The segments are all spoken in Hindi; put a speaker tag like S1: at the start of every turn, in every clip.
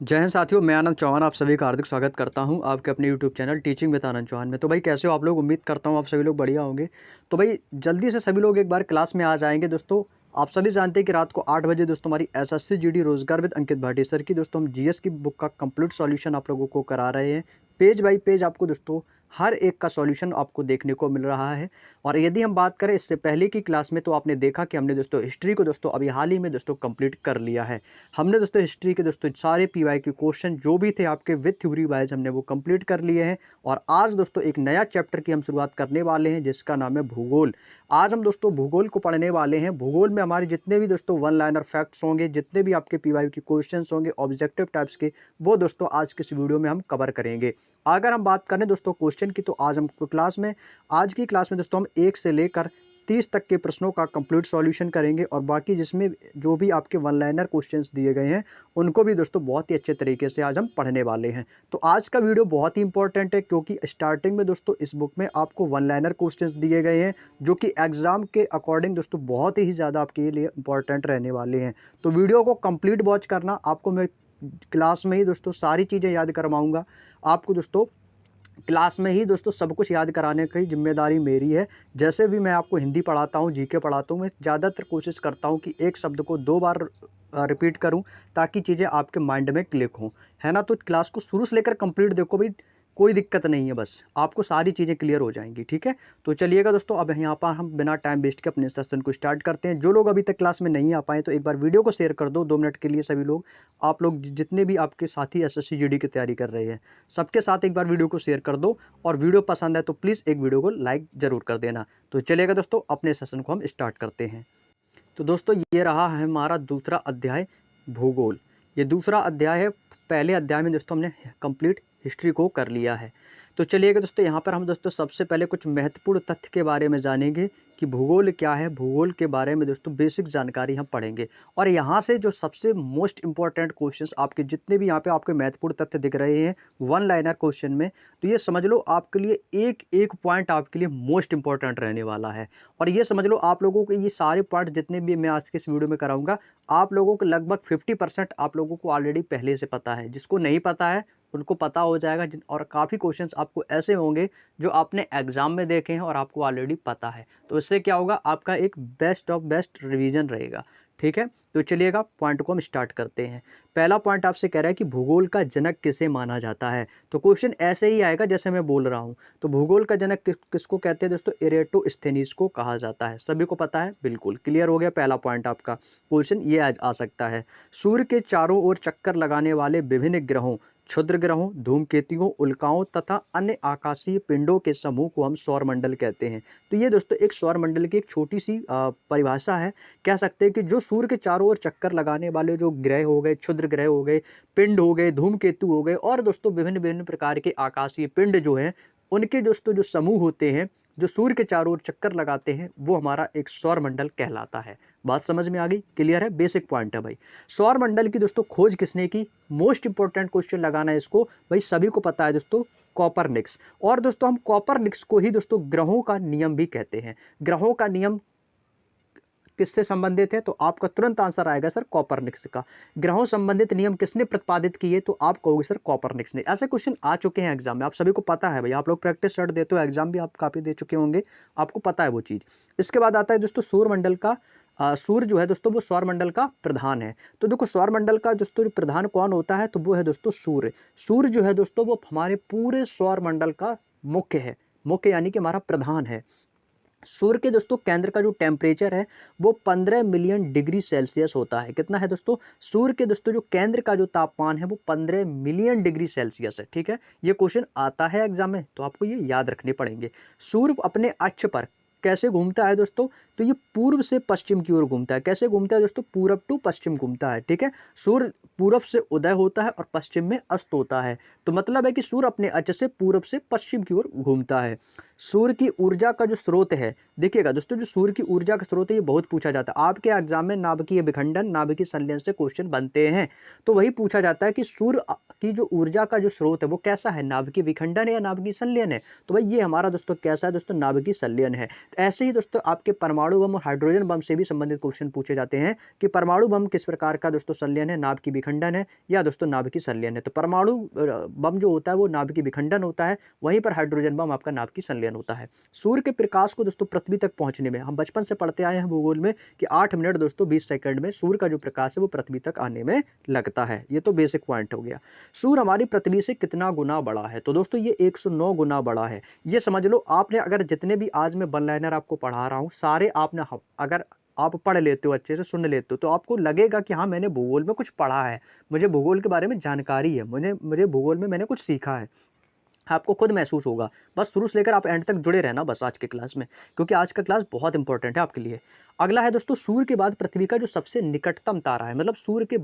S1: जय हिंद साथियों, मैं आनंद चौहान आप सभी का हार्दिक स्वागत करता हूं आपके अपने यूट्यूब चैनल टीचिंग विद आनंद चौहान में। तो भाई कैसे हो आप लोग? उम्मीद करता हूं आप सभी लोग बढ़िया होंगे। तो भाई जल्दी से सभी लोग एक बार क्लास में आ जाएंगे दोस्तों। आप सभी जानते हैं कि रात को 8 बजे दोस्तों हमारी एसएससी जीडी रोजगार विद अंकित भाटी सर की दोस्तों हम जीएस की बुक का कंप्लीट सॉल्यूशन आप लोगों को करा रहे हैं। पेज बाई पेज आपको दोस्तों हर एक का सॉल्यूशन आपको देखने को मिल रहा है। और यदि हम बात करें इससे पहले की क्लास में, तो आपने देखा कि हमने दोस्तों हिस्ट्री को दोस्तों अभी हाल ही में दोस्तों कंप्लीट कर लिया है। हमने दोस्तों हिस्ट्री के दोस्तों सारे पीवाई के क्वेश्चन जो भी थे आपके विद थ्योरी वाइज हमने वो कंप्लीट कर लिए हैं। और आज दोस्तों एक नया चैप्टर की हम शुरुआत करने वाले हैं जिसका नाम है भूगोल। आज हम दोस्तों भूगोल को पढ़ने वाले हैं। भूगोल में हमारे जितने भी दोस्तों वन लाइनर फैक्ट्स होंगे, जितने भी आपके पीवाई के क्वेश्चंस होंगे ऑब्जेक्टिव टाइप्स के, वो दोस्तों आज के इस वीडियो में हम कवर करेंगे। अगर हम बात करें दोस्तों क्वेश्चन की, तो आज हम आज की क्लास में दोस्तों हम 1 से लेकर 30 तक के प्रश्नों का कंप्लीट सॉल्यूशन करेंगे। और बाकी जिसमें जो भी आपके वन लाइनर क्वेश्चंस दिए गए हैं उनको भी दोस्तों बहुत ही अच्छे तरीके से आज हम पढ़ने वाले हैं। तो आज का वीडियो बहुत ही इंपॉर्टेंट है क्योंकि स्टार्टिंग में दोस्तों इस बुक में आपको वन लाइनर क्वेश्चंस दिए गए हैं जो कि एग्जाम के अकॉर्डिंग दोस्तों बहुत ही ज़्यादा आपके लिए इंपॉर्टेंट रहने वाले हैं। तो वीडियो को कंप्लीट वॉच करना। आपको मैं क्लास में ही दोस्तों सारी चीज़ें याद करवाऊँगा। आपको दोस्तों क्लास में ही दोस्तों सब कुछ याद कराने की जिम्मेदारी मेरी है। जैसे भी मैं आपको हिंदी पढ़ाता हूँ, जीके पढ़ाता हूँ, मैं ज़्यादातर कोशिश करता हूँ कि एक शब्द को 2 बार रिपीट करूँ ताकि चीज़ें आपके माइंड में क्लिक हों, है ना? तो क्लास को शुरू से लेकर कंप्लीट देखो भाई, कोई दिक्कत नहीं है, बस आपको सारी चीज़ें क्लियर हो जाएंगी, ठीक है? तो चलिएगा दोस्तों, अब यहाँ पर हम बिना टाइम वेस्ट के अपने सेशन को स्टार्ट करते हैं। जो लोग अभी तक क्लास में नहीं आ पाए तो एक बार वीडियो को शेयर कर दो 2 मिनट के लिए सभी लोग। आप लोग जितने भी आपके साथी एसएससी जीडी की तैयारी कर रहे हैं, सबके साथ एक बार वीडियो को शेयर कर दो। और वीडियो पसंद है तो प्लीज़ एक वीडियो को लाइक ज़रूर कर देना। तो चलिएगा दोस्तों, अपने सेशन को हम स्टार्ट करते हैं। तो दोस्तों ये रहा है हमारा दूसरा अध्याय, भूगोल। ये दूसरा अध्याय है। पहले अध्याय में दोस्तों हमने कंप्लीट हिस्ट्री को कर लिया है। तो चलिएगा दोस्तों, यहाँ पर हम दोस्तों सबसे पहले कुछ महत्वपूर्ण तथ्य के बारे में जानेंगे कि भूगोल क्या है। भूगोल के बारे में दोस्तों बेसिक जानकारी हम पढ़ेंगे। और यहाँ से जो सबसे मोस्ट इंपॉर्टेंट क्वेश्चंस आपके जितने भी यहाँ पे आपके महत्वपूर्ण तथ्य दिख रहे हैं वन लाइनर क्वेश्चन में, तो ये समझ लो आपके लिए एक एक पॉइंट आपके लिए मोस्ट इंपॉर्टेंट रहने वाला है। और ये समझ लो आप लोगों के ये सारे पॉइंट जितने भी मैं आज के इस वीडियो में कराऊंगा, आप लोगों को लगभग 50% आप लोगों को ऑलरेडी पहले से पता है। जिसको नहीं पता है उनको पता हो जाएगा। और काफ़ी क्वेश्चंस आपको ऐसे होंगे जो आपने एग्जाम में देखे हैं और आपको ऑलरेडी पता है। तो इससे क्या होगा, आपका एक बेस्ट ऑफ बेस्ट रिवीजन रहेगा, ठीक है? तो चलिएगा पॉइंट को हम स्टार्ट करते हैं। पहला पॉइंट आपसे कह रहा है कि भूगोल का जनक किसे माना जाता है। तो क्वेश्चन ऐसे ही आएगा जैसे मैं बोल रहा हूँ। तो भूगोल का जनक किसको कहते हैं दोस्तों? इरेटोस्थेनीज को कहा जाता है। सभी को पता है, बिल्कुल क्लियर हो गया। पहला पॉइंट आपका क्वेश्चन ये आ सकता है। सूर्य के चारों ओर चक्कर लगाने वाले विभिन्न ग्रहों, क्षुद्र ग्रहों, धूमकेतुओं, उल्काओं तथा अन्य आकाशीय पिंडों के समूह को हम सौरमंडल कहते हैं। तो ये दोस्तों एक सौरमंडल की एक छोटी सी परिभाषा है। कह सकते हैं कि जो सूर्य के चारों ओर चक्कर लगाने वाले जो ग्रह हो गए, क्षुद्र ग्रह हो गए, पिंड हो गए, धूमकेतु हो गए, और दोस्तों विभिन्न विभिन्न प्रकार के आकाशीय पिंड जो हैं, उनके दोस्तों जो समूह होते हैं जो सूर्य के चारों ओर चक्कर लगाते हैं, वो हमारा एक सौरमंडल कहलाता है। बात समझ में आ गई? क्लियर है? बेसिक पॉइंट है भाई। सौरमंडल की दोस्तों खोज किसने की? मोस्ट इंपॉर्टेंट क्वेश्चन लगाना है इसको भाई, सभी को पता है दोस्तों, कॉपरनिकस। और दोस्तों हम कॉपरनिकस को ही दोस्तों ग्रहों का नियम भी कहते हैं। ग्रहों का नियम किससे संबंधित है? तो आपका तुरंत आंसर आएगा सर कॉपरनिकस का। ग्रहों संबंधित नियम किसने प्रतिपादित किए? तो आप कहोगे सर कॉपरनिकस ने। ऐसे क्वेश्चन आ चुके हैं एग्जाम में, आप सभी को पता है भाई। आप लोग प्रैक्टिस सेट देते हो, एग्जाम भी आप काफी दे चुके होंगे, आपको पता है वो चीज। इसके बाद आता है दोस्तों सूर्यमंडल का सूर्य जो है दोस्तों वो सौरमंडल का प्रधान है। तो देखो सौरमंडल का दोस्तों प्रधान कौन होता है? तो वो है दोस्तों सूर्य। सूर्य जो है दोस्तों वो हमारे पूरे सौरमंडल का मुख्य है। मुख्य यानी कि हमारा प्रधान है। सूर्य के दोस्तों केंद्र का जो टेम्परेचर है वो 15 मिलियन डिग्री सेल्सियस होता है। कितना है दोस्तों? सूर्य के दोस्तों जो केंद्र का जो तापमान है वो 15 मिलियन डिग्री सेल्सियस है, ठीक है? ये क्वेश्चन आता है एग्जाम में तो आपको ये याद रखने पड़ेंगे। सूर्य अपने अक्ष पर कैसे घूमता है दोस्तों? तो ये पूर्व से पश्चिम की ओर घूमता है। कैसे घूमता है दोस्तों? पूरब टू पश्चिम घूमता है, ठीक है? सूर्य पूरब से उदय होता है और पश्चिम में अस्त होता है। तो मतलब है कि सूर्य अपने अक्ष से पूरब से पश्चिम की ओर घूमता है। सूर्य की ऊर्जा का जो स्रोत है, देखिएगा दोस्तों, जो सूर्य की ऊर्जा का स्रोत है ये बहुत पूछा जाता है आपके एग्जाम में। नाभिकीय विखंडन, नाभिकीय संलयन से क्वेश्चन बनते हैं। तो वही पूछा जाता है कि सूर्य की जो ऊर्जा का जो स्रोत है वो कैसा है? नाभिकीय विखंडन है या नाभिकीय संलयन है? तो भाई ये हमारा दोस्तों कैसा है दोस्तों? नाभिकीय संलयन है। तो ऐसे ही दोस्तों आपके परमाणु बम और हाइड्रोजन बम से भी संबंधित क्वेश्चन पूछे जाते हैं कि परमाणु बम किस प्रकार का दोस्तों संलयन है? नाभिकीय विखंडन है या दोस्तों नाभिकीय संलयन है। तो परमाणु बम जो होता है वो नाभिकीय विखंडन होता है, वहीं पर हाइड्रोजन बम आपका नाभिकीय संलयन होता है। सूर्य के प्रकाश को दोस्तों पृथ्वी तक पहुंचने में, हम बचपन से पढ़ते आए हैं भूगोल में कि 8 मिनट दोस्तों 20 सेकंड में सूर्य का जो प्रकाश है वो पृथ्वी तक आने में लगता है। ये तो बेसिक पॉइंट हो गया। सूर्य हमारी पृथ्वी से कितना गुना बड़ा है? तो दोस्तों ये 109 गुना बड़ा है। ये समझ लो, आपने अगर जितने भी आज मैं वन लाइनर आपको पढ़ा रहा हूँ सारे आपने, अगर आप पढ़ लेते हो, अच्छे से सुन लेते हो, तो आपको लगेगा कि हाँ मैंने भूगोल में कुछ पढ़ा है, मुझे भूगोल के बारे में जानकारी है, मुझे भूगोल में मैंने कुछ सीखा है। आपको खुद महसूस होगा। बस शुरू से लेकर आप एंड तक जुड़े रहना बस आज के क्लास में, क्योंकि आज का क्लास बहुत इंपॉर्टेंट है आपके लिए। अगला है दोस्तों, सूर्य के बाद पृथ्वी का जो सबसे निकटतम तारा है, मतलब सूर्य के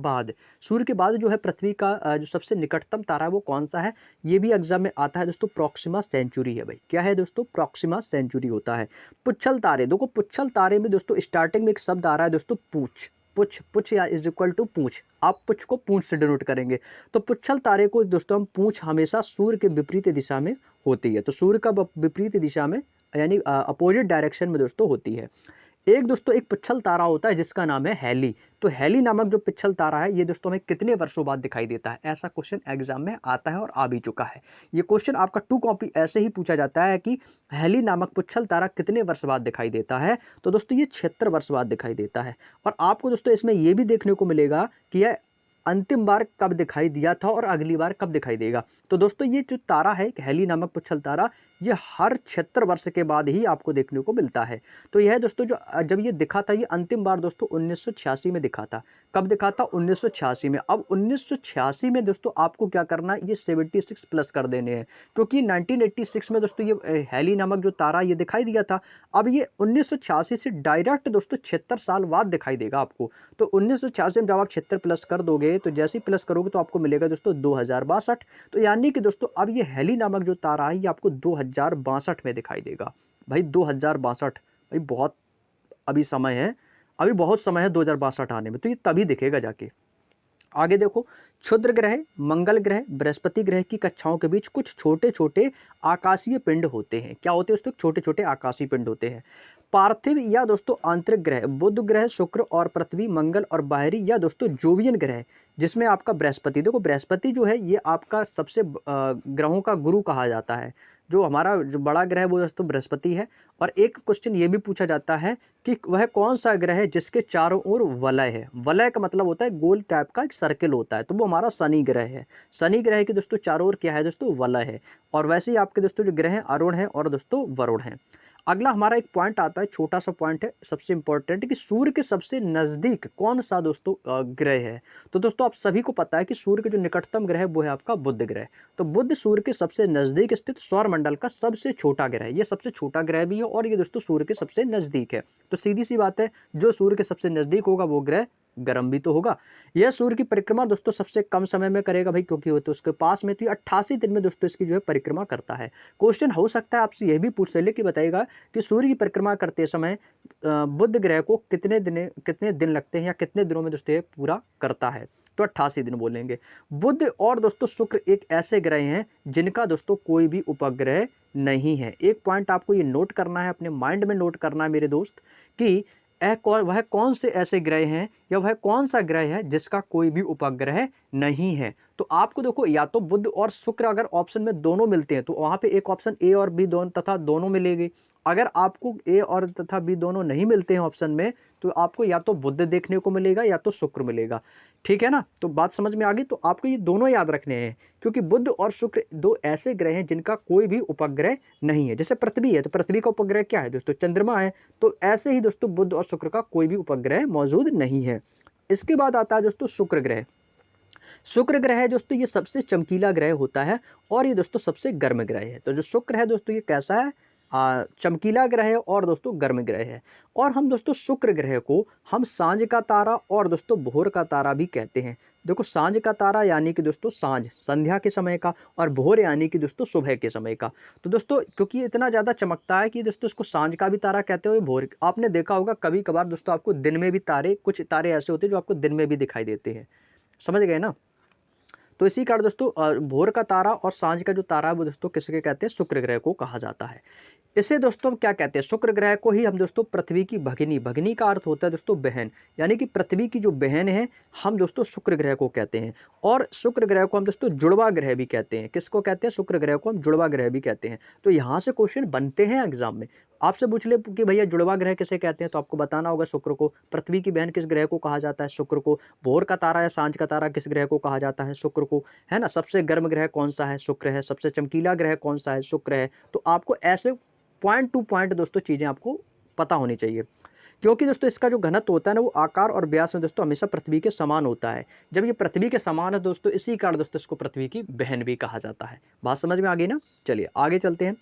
S1: बाद जो है पृथ्वी का जो सबसे निकटतम तारा है वो कौन सा है? ये भी एग्जाम में आता है दोस्तों, प्रॉक्सिमा सेंचुरी है भाई। क्या है दोस्तों? प्रॉक्सिमा सेंचुरी होता है। पुच्छल तारे, देखो पुच्छल तारे में दोस्तों स्टार्टिंग में एक शब्द आ रहा है दोस्तों, पूछ। पुछ या इज इक्वल टू पूछ, आप पुछ को पूंछ से डिनोट करेंगे। तो पुच्छल तारे को दोस्तों हम, पूंछ हमेशा सूर्य के विपरीत दिशा में होती है, तो सूर्य का विपरीत दिशा में यानी अपोजिट डायरेक्शन में दोस्तों होती है। एक दोस्तों एक पिच्छल तारा होता है जिसका नाम है हैली। तो हैली नामक जो पिच्छल तारा है ये दोस्तों हमें कितने वर्षों बाद दिखाई देता है? ऐसा क्वेश्चन एग्जाम में आता है और आ भी चुका है। ये क्वेश्चन आपका 2 कॉपी ऐसे ही पूछा जाता है कि हैली नामक पिच्छल तारा कितने वर्ष बाद दिखाई देता है? तो दोस्तों ये 76 वर्ष बाद दिखाई देता है। और आपको दोस्तों इसमें यह भी देखने को मिलेगा कि यह अंतिम बार कब दिखाई दिया था और अगली बार कब दिखाई देगा। तो दोस्तों ये जो तारा है हैली नामक पिच्छल तारा, ये हर 76 वर्ष के बाद ही आपको देखने को मिलता है। तो यह दोस्तों जो जब ये दिखा था, ये अंतिम बार दोस्तों 1986 में दिखा था। कब दिखा था? 1986 में। अब 1986 में दोस्तों आपको क्या करना है, ये 76 प्लस कर देने हैं, क्योंकि 1986 में दोस्तों ये हैली नामक जो तारा ये दिखाई दिया था। अब ये 1986 से डायरेक्ट दोस्तों 76 साल बाद दिखाई देगा आपको। तो 1986 में जब आप 76 प्लस कर दोगे, तो जैसे ही प्लस करोगे तो आपको मिलेगा दोस्तों 2062। तो यानी कि दोस्तों अब ये हैली नामक जो तारा है ये आपको 2062 में दिखाई देगा। भाई 2062, भाई बहुत अभी समय है, अभी बहुत समय है 2062 आने में, तो ये तभी दिखेगा जाके। आगे देखो, क्षुद्र ग्रह, मंगल ग्रह, बृहस्पति ग्रह की कक्षाओं के बीच कुछ छोटे छोटे आकाशीय पिंड होते हैं। क्या होते हैं दोस्तों? छोटे छोटे आकाशीय पिंड होते हैं। पार्थिव या दोस्तों आंतरिक ग्रह, बुध ग्रह, शुक्र और पृथ्वी, मंगल और बाहरी या दोस्तों जोवियन ग्रह, जिसमें आपका बृहस्पति, देखो बृहस्पति जो है ये आपका सबसे ग्रहों का गुरु कहा जाता है। जो हमारा जो बड़ा ग्रह है वो दोस्तों बृहस्पति है। और एक क्वेश्चन ये भी पूछा जाता है कि वह कौन सा ग्रह है जिसके चारों ओर वलय है? वलय का मतलब होता है गोल टाइप का एक सर्किल होता है, तो वो हमारा शनि ग्रह है। शनि ग्रह के दोस्तों चारों ओर क्या है दोस्तों? वलय है। और वैसे ही आपके दोस्तों जो ग्रह हैं अरुण है और दोस्तों वरुण है। अगला हमारा एक पॉइंट आता है, छोटा सा पॉइंट है, सबसे इंपॉर्टेंट, कि सूर्य के सबसे नजदीक कौन सा दोस्तों ग्रह है? तो दोस्तों आप सभी को पता है कि सूर्य के जो निकटतम ग्रह है वो है आपका बुध ग्रह। तो बुध सूर्य के सबसे नजदीक स्थित सौर मंडल का सबसे छोटा ग्रह है। ये सबसे छोटा ग्रह भी है और ये दोस्तों सूर्य के सबसे नजदीक है। तो सीधी सी बात है, जो सूर्य के सबसे नजदीक होगा वो ग्रह गर्म भी तो होगा। यह सूर्य की परिक्रमा दोस्तों सबसे कम समय में करेगा भाई, क्योंकि वो तो उसके पास में, तो 88 दिन में दोस्तों इसकी जो है परिक्रमा करता है। क्वेश्चन हो सकता है आपसे यह भी पूछ ले कि बताइएगा कि सूर्य की परिक्रमा करते समय बुध ग्रह को कितने दिन लगते हैं या कितने दिनों में दोस्तों ये पूरा करता है? तो 88 दिन बोलेंगे। बुध और दोस्तों शुक्र एक ऐसे ग्रह हैं जिनका दोस्तों कोई भी उपग्रह नहीं है। एक पॉइंट आपको ये नोट करना है, अपने माइंड में नोट करना है मेरे दोस्त, कि वह कौन से ऐसे ग्रह हैं या वह कौन सा ग्रह है जिसका कोई भी उपग्रह नहीं है। तो आपको देखो, या तो बुध और शुक्र अगर ऑप्शन में दोनों मिलते हैं तो वहां पे एक ऑप्शन ए और बी दोनों तथा दोनों मिलेगी। अगर आपको ए और तथा बी दोनों नहीं मिलते हैं ऑप्शन में, तो आपको या तो बुध देखने को मिलेगा या तो शुक्र मिलेगा। ठीक है ना? तो बात समझ में आ गई। तो आपको ये दोनों याद रखने हैं, क्योंकि बुध और शुक्र दो ऐसे ग्रह हैं जिनका कोई भी उपग्रह नहीं है। जैसे पृथ्वी है, तो पृथ्वी का उपग्रह क्या है दोस्तों? चंद्रमा है। तो ऐसे ही दोस्तों बुध और शुक्र का कोई भी उपग्रह मौजूद नहीं है। इसके बाद आता है दोस्तों शुक्र ग्रह। शुक्र ग्रह है दोस्तों ये सबसे चमकीला ग्रह होता है और ये दोस्तों सबसे गर्म ग्रह है। तो जो शुक्र है दोस्तों ये कैसा है? चमकीला ग्रह है और दोस्तों गर्म ग्रह है। और हम दोस्तों शुक्र ग्रह को हम सांझ का तारा और दोस्तों भोर का तारा भी कहते हैं। देखो, सांझ का तारा यानी कि दोस्तों सांझ संध्या के समय का, और भोर यानी कि दोस्तों सुबह के समय का। तो दोस्तों क्योंकि ये इतना ज़्यादा चमकता है कि दोस्तों इसको सांझ का भी तारा कहते हैं, भोर। आपने देखा होगा कभी कभार दोस्तों आपको दिन में भी तारे, कुछ तारे ऐसे होते हैं जो आपको दिन में भी दिखाई देते हैं। समझ गए ना? तो इसी कारण दोस्तों भोर का तारा और सांझ का जो तारा है वो दोस्तों किसके कहते हैं, शुक्र ग्रह को कहा जाता है। इसे दोस्तों हम क्या कहते हैं, शुक्र ग्रह को ही हम दोस्तों पृथ्वी की भगिनी, भगिनी का अर्थ होता है दोस्तों बहन, यानी कि पृथ्वी की जो बहन है हम दोस्तों शुक्र ग्रह को कहते हैं। और शुक्र ग्रह को हम दोस्तों जुड़वा ग्रह भी कहते हैं। किसको कहते हैं, शुक्र ग्रह को हम जुड़वा ग्रह भी कहते हैं। तो यहाँ से क्वेश्चन बनते हैं एग्जाम में, आपसे पूछ ले कि भैया जुड़वा ग्रह किसे कहते हैं, तो आपको बताना होगा शुक्र को। पृथ्वी की बहन किस ग्रह को कहा जाता है, शुक्र को। भोर का तारा या सांझ का तारा किस ग्रह को कहा जाता है, शुक्र को, है ना। सबसे गर्म ग्रह कौन सा है, शुक्र है। सबसे चमकीला ग्रह कौन सा है, शुक्र है। तो आपको ऐसे पॉइंट टू पॉइंट दोस्तों चीजें आपको पता होनी चाहिए, क्योंकि दोस्तों इसका जो घनत्व होता है ना वो आकार और व्यास में दोस्तों हमेशा पृथ्वी के समान होता है। जब ये पृथ्वी के समान है दोस्तों, इसी कारण दोस्तों इसको पृथ्वी की बहन भी कहा जाता है। बात समझ में आ गई ना। चलिए आगे चलते हैं।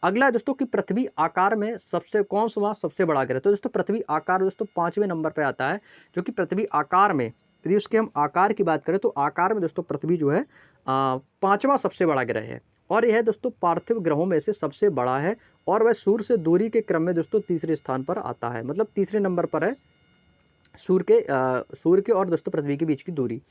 S1: अगला है दोस्तों कि पृथ्वी आकार में सबसे कौन सा सबसे बड़ा ग्रह, तो दोस्तों पृथ्वी आकार दोस्तों 5वें नंबर पर आता है, जो कि पृथ्वी आकार में, यदि उसके हम आकार की बात करें तो आकार में दोस्तों पृथ्वी जो है 5वां सबसे बड़ा ग्रह है। और यह दोस्तों पार्थिव ग्रहों में से सबसे बड़ा है, और वह सूर्य से दूरी के क्रम में दोस्तों तीसरे स्थान पर आता है, मतलब तीसरे नंबर पर है सूर्य के और दोस्तों पृथ्वी के बीच की दूरी।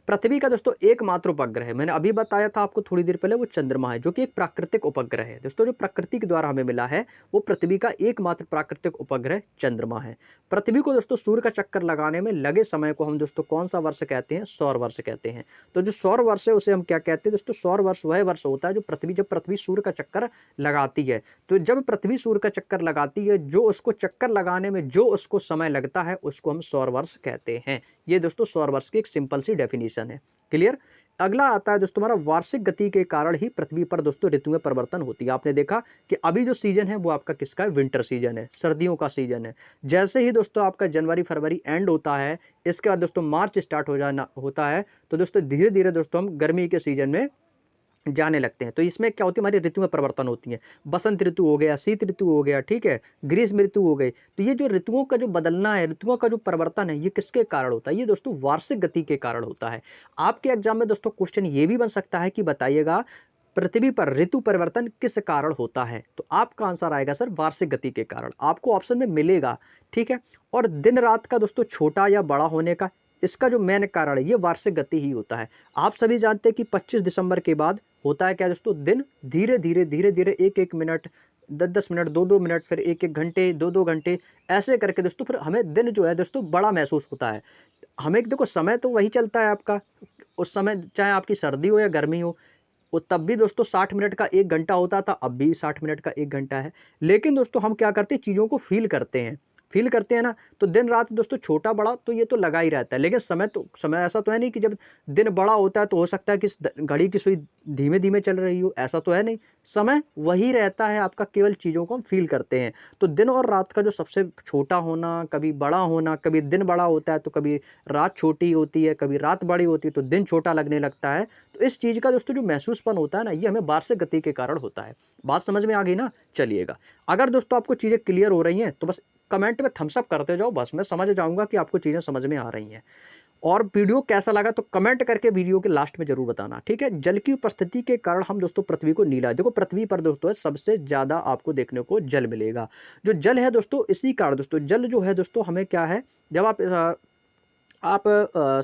S1: पृथ्वी का दोस्तों एकमात्र उपग्रह है, मैंने अभी बताया था आपको थोड़ी देर पहले, वो चंद्रमा है, जो कि एक प्राकृतिक उपग्रह है दोस्तों। जो प्रकृति के द्वारा हमें मिला है वो पृथ्वी का एकमात्र प्राकृतिक उपग्रह चंद्रमा है। पृथ्वी को दोस्तों सूर्य का चक्कर लगाने में लगे समय को हम दोस्तों कौन सा वर्ष कहते हैं, सौर वर्ष कहते हैं। तो जो सौर वर्ष है उसे हम क्या कहते हैं दोस्तों, सौर वर्ष वह वर्ष होता है जो जब पृथ्वी सूर्य का चक्कर लगाती है। तो जब पृथ्वी सूर्य का चक्कर लगाती है, जो उसको चक्कर लगाने में जो उसको समय लगता है उसको हम सौर वर्ष कहते हैं। ये दोस्तों सौर वर्ष की एक सिंपल सी डेफिनेशन है। क्लियर। अगला आता है दोस्तों हमारा वार्षिक गति के कारण ही पृथ्वी पर दोस्तों ऋतु में परिवर्तन होती है। आपने देखा कि अभी जो सीजन है वो आपका किसका है, विंटर सीजन है, सर्दियों का सीजन है। जैसे ही दोस्तों आपका जनवरी फरवरी एंड होता है, इसके बाद दोस्तों मार्च स्टार्ट हो जाना होता है, तो दोस्तों धीरे धीरे दोस्तों हम गर्मी के सीजन में जाने लगते हैं। तो इसमें क्या होती है, हमारी ऋतु में परिवर्तन होती है। बसंत ऋतु हो गया, शीत ऋतु हो गया, ठीक है, ग्रीष्म ऋतु हो गई। तो ये जो ऋतुओं का जो बदलना है, ऋतुओं का जो परिवर्तन है, ये किसके कारण होता है, ये दोस्तों वार्षिक गति के कारण होता है। आपके एग्जाम में दोस्तों क्वेश्चन ये भी बन सकता है कि बताइएगा पृथ्वी पर ऋतु परिवर्तन किस कारण होता है, तो आपका आंसर आएगा सर वार्षिक गति के कारण, आपको ऑप्शन में मिलेगा। ठीक है। और दिन रात का दोस्तों छोटा या बड़ा होने का, इसका जो मेन कारण है ये वार्षिक गति ही होता है। आप सभी जानते हैं कि 25 दिसंबर के बाद होता है क्या दोस्तों, दिन धीरे धीरे एक एक मिनट, 10 मिनट, 2 मिनट, फिर एक एक घंटे, 2 घंटे, ऐसे करके दोस्तों फिर हमें दिन जो है दोस्तों बड़ा महसूस होता है। हमें देखो समय तो वही चलता है आपका, उस समय चाहे आपकी सर्दी हो या गर्मी हो, वो तब भी दोस्तों 60 मिनट का 1 घंटा होता था, अब भी 60 मिनट का 1 घंटा है। लेकिन दोस्तों हम क्या करते हैं, चीज़ों को फील करते हैं ना। तो दिन रात दोस्तों छोटा बड़ा तो ये तो लगा ही रहता है, लेकिन समय ऐसा तो है नहीं कि जब दिन बड़ा होता है तो हो सकता है कि घड़ी की सुई धीमे धीमे चल रही हो, ऐसा तो है नहीं। समय वही रहता है आपका, केवल चीज़ों को हम फील करते हैं। तो दिन और रात का जो सबसे छोटा होना, कभी बड़ा होना, कभी दिन बड़ा होता है तो कभी रात छोटी होती है, कभी रात बड़ी होती है तो दिन छोटा लगने लगता है। तो इस चीज़ का दोस्तों जो महसूसपन होता है ना, ये हमें वार्षिक गति के कारण होता है। बात समझ में आ गई ना। चलिएगा, अगर दोस्तों आपको चीज़ें क्लियर हो रही हैं तो बस कमेंट में थम्स अप करते जाओ, बस मैं समझ जाऊंगा कि आपको चीज़ें समझ में आ रही हैं। और वीडियो कैसा लगा तो कमेंट करके वीडियो के लास्ट में जरूर बताना, ठीक है। जल की उपस्थिति के कारण हम दोस्तों पृथ्वी को नीला, देखो पृथ्वी पर दोस्तों सबसे ज़्यादा आपको देखने को जल मिलेगा। जो जल है दोस्तों, इसी कारण दोस्तों जल जो है दोस्तों हमें क्या है, जब आप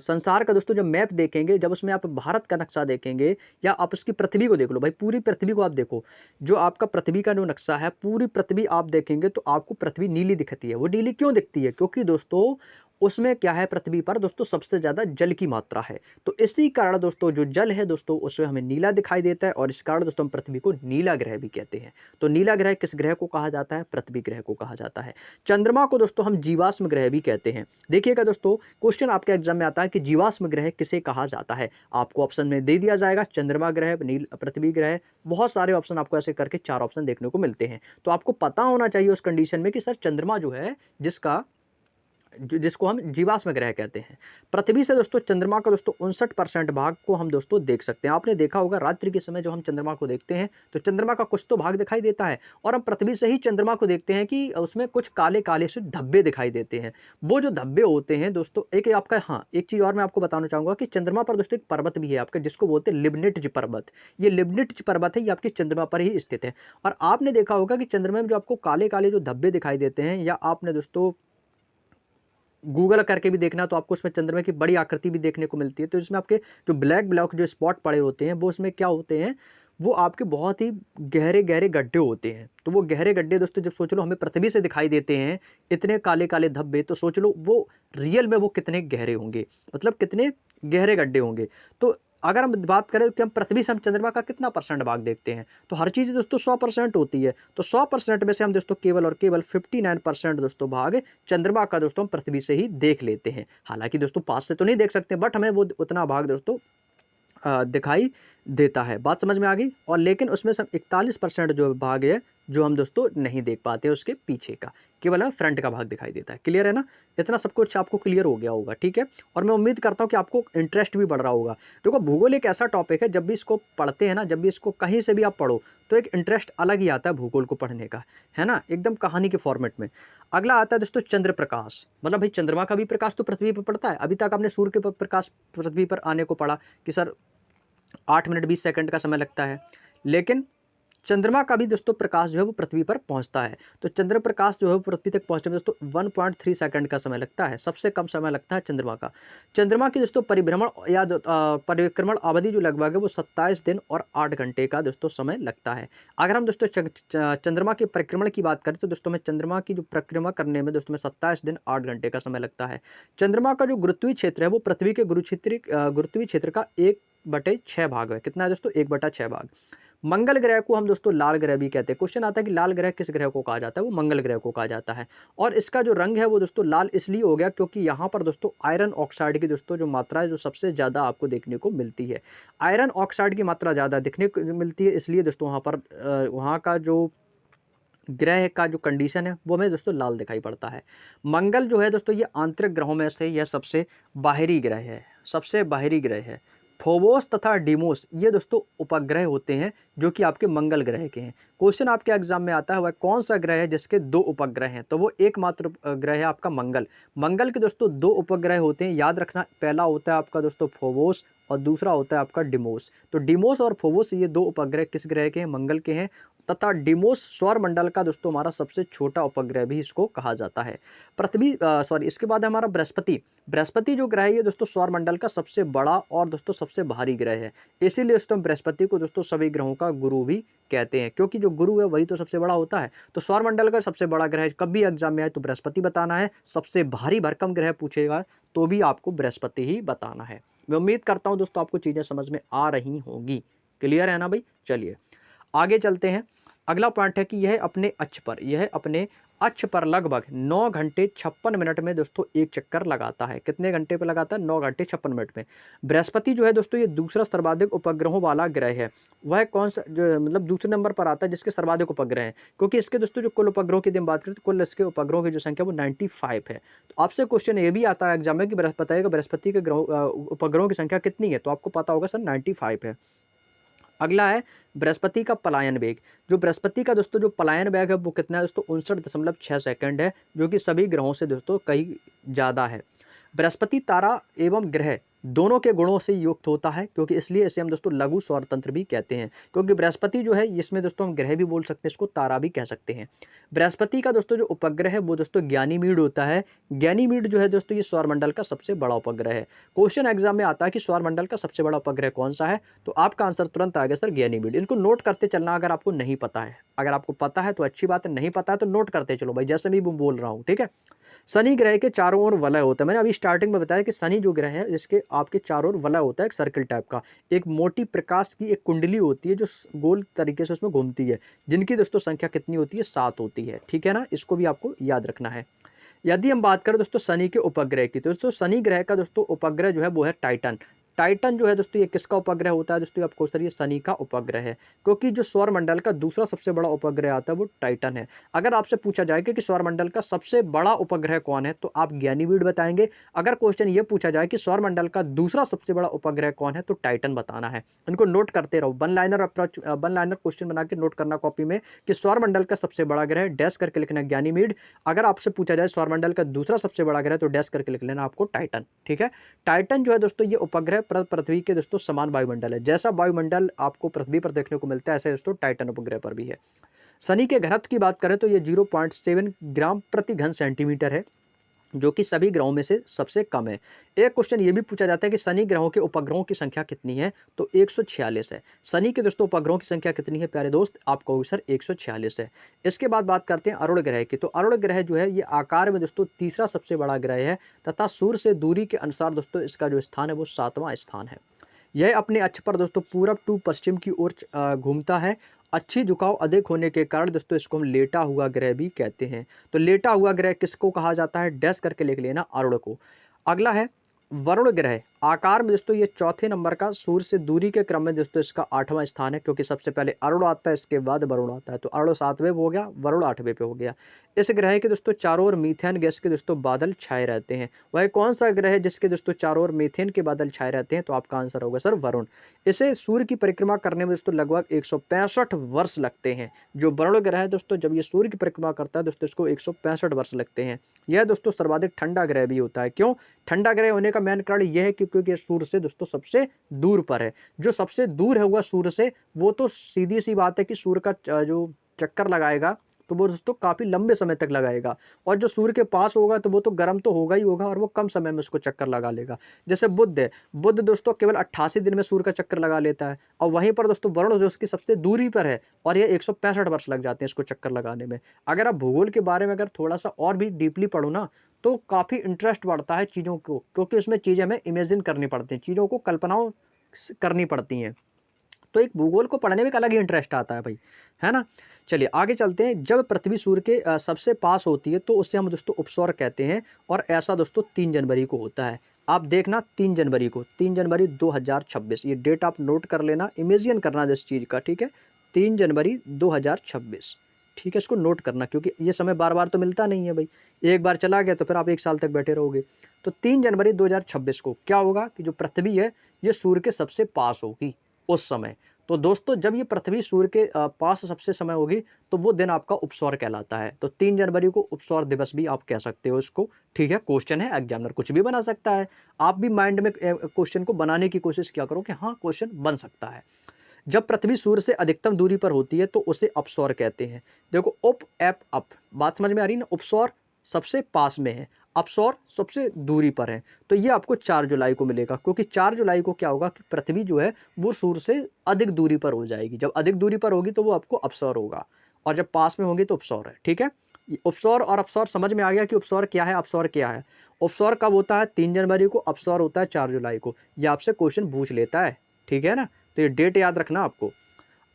S1: संसार का दोस्तों जब मैप देखेंगे, जब उसमें आप भारत का नक्शा देखेंगे या आप उसकी पृथ्वी को देख लो भाई, पूरी पृथ्वी को आप देखो, जो आपका पृथ्वी का जो नक्शा है, पूरी पृथ्वी आप देखेंगे तो आपको पृथ्वी नीली दिखती है। वो नीली क्यों दिखती है, क्योंकि दोस्तों उसमें क्या है, पृथ्वी पर दोस्तों सबसे ज़्यादा जल की मात्रा है। तो इसी कारण दोस्तों जो जल है दोस्तों उसमें हमें नीला दिखाई देता है, और इस कारण दोस्तों हम पृथ्वी को नीला ग्रह भी कहते हैं। तो नीला ग्रह किस ग्रह को कहा जाता है, पृथ्वी ग्रह को कहा जाता है। चंद्रमा को दोस्तों हम जीवाश्म ग्रह भी कहते हैं। देखिएगा दोस्तों, क्वेश्चन आपके एग्जाम में आता है कि जीवाश्म ग्रह किसे कहा जाता है, आपको ऑप्शन में दे दिया जाएगा, चंद्रमा ग्रह, नील पृथ्वी ग्रह, बहुत सारे ऑप्शन आपको ऐसे करके 4 ऑप्शन देखने को मिलते हैं। तो आपको पता होना चाहिए उस कंडीशन में कि सर चंद्रमा जो है, जिसको हम जीवाश्म ग्रह कहते हैं। पृथ्वी से दोस्तों चंद्रमा का दोस्तों 59% भाग को हम दोस्तों देख सकते हैं। आपने देखा होगा रात्रि के समय जो हम चंद्रमा को देखते हैं तो चंद्रमा का कुछ तो भाग दिखाई देता है, और हम पृथ्वी से ही चंद्रमा को देखते हैं कि उसमें कुछ काले काले से धब्बे दिखाई देते हैं। वो जो धब्बे होते हैं दोस्तों, एक आपका, हाँ एक चीज़ और मैं आपको बताना चाहूँगा कि चंद्रमा पर दोस्तों एक पर्वत भी है आपका, जिसको बोलते हैं लिबनिट्ज पर्वत। ये लिबनिट्ज पर्वत है, ये आपके चंद्रमा पर ही स्थित है। और आपने देखा होगा कि चंद्रमा में जो आपको काले काले जो धब्बे दिखाई देते हैं, या आपने दोस्तों गूगल करके भी देखना तो आपको उसमें चंद्रमा की बड़ी आकृति भी देखने को मिलती है। तो इसमें आपके जो ब्लैक ब्लैक जो स्पॉट पड़े होते हैं वो उसमें क्या होते हैं, वो आपके बहुत ही गहरे गहरे गड्ढे होते हैं। तो वो गहरे गड्ढे दोस्तों जब सोच लो हमें पृथ्वी से दिखाई देते हैं इतने काले काले धब्बे, तो सोच लो वो रियल में वो कितने गहरे होंगे, मतलब कितने गहरे गड्ढे होंगे। तो अगर हम बात करें कि हम पृथ्वी से हम चंद्रमा का कितना परसेंट भाग देखते हैं, तो हर चीज़ दोस्तों 100% होती है। तो 100% में से हम दोस्तों केवल और केवल 59% दोस्तों भाग चंद्रमा का दोस्तों हम पृथ्वी से ही देख लेते हैं। हालांकि दोस्तों पास से तो नहीं देख सकते, बट हमें वो उतना भाग दोस्तों दिखाई देता है। बात समझ में आ गई। और लेकिन उसमें से 41% जो भाग है जो हम दोस्तों नहीं देख पाते उसके पीछे का, केवल हमें फ्रंट का भाग दिखाई देता है। क्लियर है ना, इतना सब कुछ आपको क्लियर हो गया होगा, ठीक है। और मैं उम्मीद करता हूँ कि आपको इंटरेस्ट भी बढ़ रहा होगा। देखो भूगोल एक ऐसा टॉपिक है, जब भी इसको पढ़ते हैं ना, जब भी इसको कहीं से भी आप पढ़ो तो एक इंटरेस्ट अलग ही आता है भूगोल को पढ़ने का, है ना, एकदम कहानी के फॉर्मेट में। अगला आता है दोस्तों चंद्र प्रकाश, मतलब भाई चंद्रमा का भी प्रकाश तो पृथ्वी पर पड़ता है। अभी तक आपने सूर्य के प्रकाश पृथ्वी पर आने को पढ़ा कि सर 8 मिनट 20 सेकंड का समय लगता है, लेकिन चंद्रमा का भी दोस्तों प्रकाश जो है वो पृथ्वी पर पहुंचता है। तो चंद्र प्रकाश जो है वो पृथ्वी तक पहुंचने में दोस्तों 1.3 सेकंड का समय लगता है, सबसे कम समय लगता है चंद्रमा का। चंद्रमा की दोस्तों परिभ्रमण या परिक्रमण अवधि जो लगभग है वो 27 दिन और 8 घंटे का दोस्तों समय लगता है। अगर हम दोस्तों चंद्रमा के परिक्रमण की बात करें तो दोस्तों में चंद्रमा की जो परिक्रमा करने में दोस्तों में 27 दिन 8 घंटे का समय लगता है। चंद्रमा का जो गुरुत्वीय क्षेत्र है वो पृथ्वी के गुरुत्वीय क्षेत्र का 1/6 भाग है। कितना है दोस्तों, 1/6 भाग। मंगल ग्रह को हम दोस्तों लाल ग्रह भी कहते हैं। क्वेश्चन आता है कि लाल ग्रह किस ग्रह को कहा जाता है, वो मंगल ग्रह को कहा जाता है। और इसका जो रंग है वो दोस्तों लाल इसलिए हो गया क्योंकि यहाँ पर दोस्तों आयरन ऑक्साइड की दोस्तों जो मात्रा है जो सबसे ज़्यादा आपको देखने को मिलती है। आयरन ऑक्साइड की मात्रा ज़्यादा दिखने को मिलती है, इसलिए दोस्तों वहाँ पर वहाँ का जो ग्रह का जो कंडीशन है वो हमें दोस्तों लाल दिखाई पड़ता है। मंगल जो है दोस्तों ये आंतरिक ग्रहों में से यह सबसे बाहरी ग्रह है, सबसे बाहरी ग्रह है। फोबोस तथा डीमोस ये दोस्तों उपग्रह होते हैं जो कि आपके मंगल ग्रह के हैं। क्वेश्चन आपके एग्जाम में आता है वह कौन सा ग्रह है जिसके 2 उपग्रह हैं, तो वो एकमात्र ग्रह है आपका मंगल। मंगल के दोस्तों 2 उपग्रह होते हैं, याद रखना, पहला होता है आपका दोस्तों फोबोस और दूसरा होता है आपका डिमोस। तो डिमोस और फोबोस ये 2 उपग्रह किस ग्रह के हैं, मंगल के हैं। तथा डिमोस सौर मंडल का दोस्तों हमारा सबसे छोटा उपग्रह भी इसको कहा जाता है। इसके बाद हमारा बृहस्पति। बृहस्पति जो ग्रह है ये दोस्तों सौर मंडल का सबसे बड़ा और दोस्तों सबसे भारी ग्रह है। इसीलिए दोस्तों बृहस्पति को दोस्तों सभी ग्रहों का गुरु भी कहते हैं, क्योंकि जो गुरु है वही तो सबसे बड़ा होता है। तो सौर मंडल का सबसे बड़ा ग्रह कब भी एग्जाम में आए तो बृहस्पति बताना है। सबसे भारी भरकम ग्रह पूछेगा तो भी आपको बृहस्पति ही बताना है। मैं उम्मीद करता हूं दोस्तों आपको चीजें समझ में आ रही होंगी। क्लियर है ना भाई। चलिए आगे चलते हैं। अगला पॉइंट है कि यह अपने अक्ष पर लगभग 9 घंटे 56 मिनट में दोस्तों एक चक्कर लगाता है। कितने घंटे पे लगाता है, 9 घंटे 56 मिनट में। बृहस्पति जो है दोस्तों ये दूसरा सर्वाधिक उपग्रहों वाला ग्रह है। वह कौन सा जो मतलब दूसरे नंबर पर आता है जिसके सर्वाधिक उपग्रह हैं, क्योंकि इसके दोस्तों जो कुल उपग्रहों की बात करें तो कुल इसके उपग्रहों की जो संख्या वो 95 है। तो आपसे क्वेश्चन ये भी आता है एग्जाम में कि बृहस्पति के उपग्रहों की संख्या कितनी है, तो आपको पता होगा सर 95 है। अगला है बृहस्पति का पलायन वेग। जो बृहस्पति का दोस्तों जो पलायन वेग है वो कितना है दोस्तों, 59.6 सेकंड है, जो कि सभी ग्रहों से दोस्तों कहीं ज़्यादा है। बृहस्पति तारा एवं ग्रह दोनों के गुणों से युक्त होता है, क्योंकि इसलिए इसे हम दोस्तों लघु सौर तंत्र भी कहते हैं। क्योंकि बृहस्पति जो है इसमें दोस्तों हम ग्रह भी बोल सकते हैं, इसको तारा भी कह सकते हैं। बृहस्पति का दोस्तों जो उपग्रह है वो दोस्तों ज्ञानीमीड होता है। ज्ञानीमीड जो है दोस्तों ये सौरमंडल का सबसे बड़ा उपग्रह है। क्वेश्चन एग्जाम में आता है कि सौरमंडल का सबसे बड़ा उपग्रह कौन सा है, तो आपका आंसर तुरंत आ गया सर ज्ञानीमीड। इनको नोट करते चलना अगर आपको नहीं पता है। अगर आपको पता है तो अच्छी बात है, नहीं पता है तो नोट करते चलो भाई, जैसे मैं बोल रहा हूँ, ठीक है। शनि ग्रह के चारों ओर वलय होता है। मैंने अभी स्टार्टिंग में बताया कि शनि जो ग्रह है इसके आपके चारों ओर वलय होता है, एक सर्कल टाइप का। एक मोटी प्रकाश की एक कुंडली होती है जो गोल तरीके से उसमें घूमती है, जिनकी दोस्तों संख्या कितनी होती है, 7 होती है, ठीक है ना। इसको भी आपको याद रखना है। यदि हम बात करें दोस्तों शनि के उपग्रह की, तो दोस्तों शनि ग्रह का दोस्तों उपग्रह जो है वो है टाइटन। टाइटन जो है दोस्तों ये किसका उपग्रह होता है दोस्तों, आपको सर ये शनि का उपग्रह है, क्योंकि जो सौर मंडल का दूसरा सबसे बड़ा उपग्रह आता है वो टाइटन है। अगर आपसे पूछा जाए कि सौर मंडल का सबसे बड़ा उपग्रह कौन है, तो आप ज्ञानीवीड बताएंगे। अगर क्वेश्चन ये पूछा जाए कि सौर मंडल का दूसरा सबसे बड़ा उपग्रह कौन है, तो टाइटन बताना है। इनको नोट करते रहो, वन लाइनर क्वेश्चन बना के नोट करना कॉपी में कि सौर मंडल का सबसे बड़ा ग्रह डैश करके लिखना ज्ञानीवीड। अगर आपसे पूछा जाए सौर मंडल का दूसरा सबसे बड़ा ग्रह, तो डैश करके लिख लेना आपको टाइटन, ठीक है। टाइटन जो है दोस्तों ये उपग्रह पृथ्वी के दोस्तों समान वायुमंडल है। जैसा वायुमंडल आपको पृथ्वी पर देखने को मिलता है ऐसे दोस्तों टाइटन उपग्रह पर भी है। शनि के घनत्व की बात करें तो ये 0.7 ग्राम प्रति घन सेंटीमीटर है। जो कि सभी ग्रहों में से सबसे कम है। एक क्वेश्चन ये भी पूछा जाता है कि शनि ग्रहों के उपग्रहों की संख्या कितनी है, तो 146 है। शनि के दोस्तों उपग्रहों की संख्या कितनी है प्यारे दोस्त, आप कहोगे सर 146 है। इसके बाद बात करते हैं अरुण ग्रह की। तो अरुण ग्रह जो है ये आकार में दोस्तों तीसरा सबसे बड़ा ग्रह है तथा सूर्य से दूरी के अनुसार दोस्तों इसका जो स्थान है वो 7वां स्थान है। यह अपने अक्ष पर दोस्तों पूरब टू पश्चिम की ओर घूमता है। अच्छी झुकाव अधिक होने के कारण दोस्तों इसको हम लेटा हुआ ग्रह भी कहते हैं। तो लेटा हुआ ग्रह किसको कहा जाता है, डैश करके लिख लेना, अरुण को। अगला है वरुण ग्रह। आकार में दोस्तों ये चौथे नंबर का, सूर्य से दूरी के क्रम में दोस्तों इसका 8वां स्थान है, क्योंकि सबसे पहले अरुण आता है, इसके बाद वरुण आता है। तो अरुण 7वें पे हो गया, वरुण 8वें पे हो गया। इस ग्रह के दोस्तों चारों ओर मीथेन गैस के दोस्तों बादल छाए रहते हैं। वह कौन सा ग्रह है जिसके दोस्तों चारों ओर मीथेन के बादल छाए रहते हैं, तो आपका आंसर होगा सर वरुण। इसे सूर्य की परिक्रमा करने में दोस्तों लगभग 165 वर्ष लगते हैं। जो वरुण ग्रह है दोस्तों, जब ये सूर्य की परिक्रमा करता है दोस्तों, इसको 165 वर्ष लगते हैं। यह दोस्तों सर्वाधिक ठंडा ग्रह भी होता है। क्यों ठंडा ग्रह होने का मेन कारण यह है कि क्योंकि सूर्य से दोस्तों सबसे दूर पर है। जो सबसे दूर है हुआ सूर्य से, वो तो सीधी सी बात है कि सूर्य का जो चक्कर लगाएगा तो वो दोस्तों काफी लंबे समय तक लगाएगा। और जो सूर्य के पास होगा तो वो तो गर्म तो होगा ही होगा, और वो कम समय में उसको चक्कर लगा लेगा। जैसे बुध है, बुध दोस्तों केवल 88 दिन में सूर्य का चक्कर लगा लेता है। और वहीं पर दोस्तों वरुण जो उसकी सबसे दूरी पर है, और ये 165 वर्ष लग जाते हैं इसको चक्कर लगाने में। अगर आप भूगोल के बारे में अगर थोड़ा सा और भी डीपली पढ़ो ना, तो काफ़ी इंटरेस्ट बढ़ता है चीज़ों को, क्योंकि उसमें चीज़ें हमें इमेजिन करनी पड़ती हैं, चीज़ों को कल्पनाओं करनी पड़ती हैं। तो एक भूगोल को पढ़ने में एक अलग ही इंटरेस्ट आता है भाई, है ना। चलिए आगे चलते हैं। जब पृथ्वी सूर्य के सबसे पास होती है तो उसे हम दोस्तों उपसौर कहते हैं, और ऐसा दोस्तों 3 जनवरी को होता है। आप देखना 3 जनवरी को, 3 जनवरी 2026, ये डेट आप नोट कर लेना, इमेजिन करना जिस चीज़ का, ठीक है। 3 जनवरी 2026, ठीक है, इसको नोट करना, क्योंकि ये समय बार बार तो मिलता नहीं है भाई। एक बार चला गया तो फिर आप 1 साल तक बैठे रहोगे। तो 3 जनवरी 2026 को क्या होगा कि जो पृथ्वी है ये सूर्य के सबसे पास होगी उस समय। तो दोस्तों जब ये पृथ्वी सूर्य के पास सबसे समय होगी, तो वो दिन आपका उपसौर कहलाता है। तो 3 जनवरी को उपसौर दिवस भी आप कह सकते हो इसको, ठीक है। क्वेश्चन है, एग्जामिनर कुछ भी बना सकता है। आप भी माइंड में क्वेश्चन को बनाने की कोशिश किया करो कि हाँ क्वेश्चन बन सकता है। जब पृथ्वी सूर्य से अधिकतम दूरी पर होती है तो उसे अपसौर कहते हैं। देखो उप एप अप, बात समझ में आ रही है ना। उपसौर सबसे पास में है, अपसौर सबसे दूरी पर है। तो ये आपको 4 जुलाई को मिलेगा, क्योंकि 4 जुलाई को क्या होगा कि पृथ्वी जो है वो सूर्य से अधिक दूरी पर हो जाएगी। जब अधिक दूरी पर होगी तो वो आपको अपसौर होगा, और जब पास में होगी तो उपसौर है, ठीक है। उपसौर और अपसौर समझ में आ गया कि उपसौर क्या है, अपसौर क्या है। उपसौर कब होता है, 3 जनवरी को। अपसौर होता है 4 जुलाई को। ये आपसे क्वेश्चन पूछ लेता है, ठीक है ना। तो ये डेट याद रखना आपको।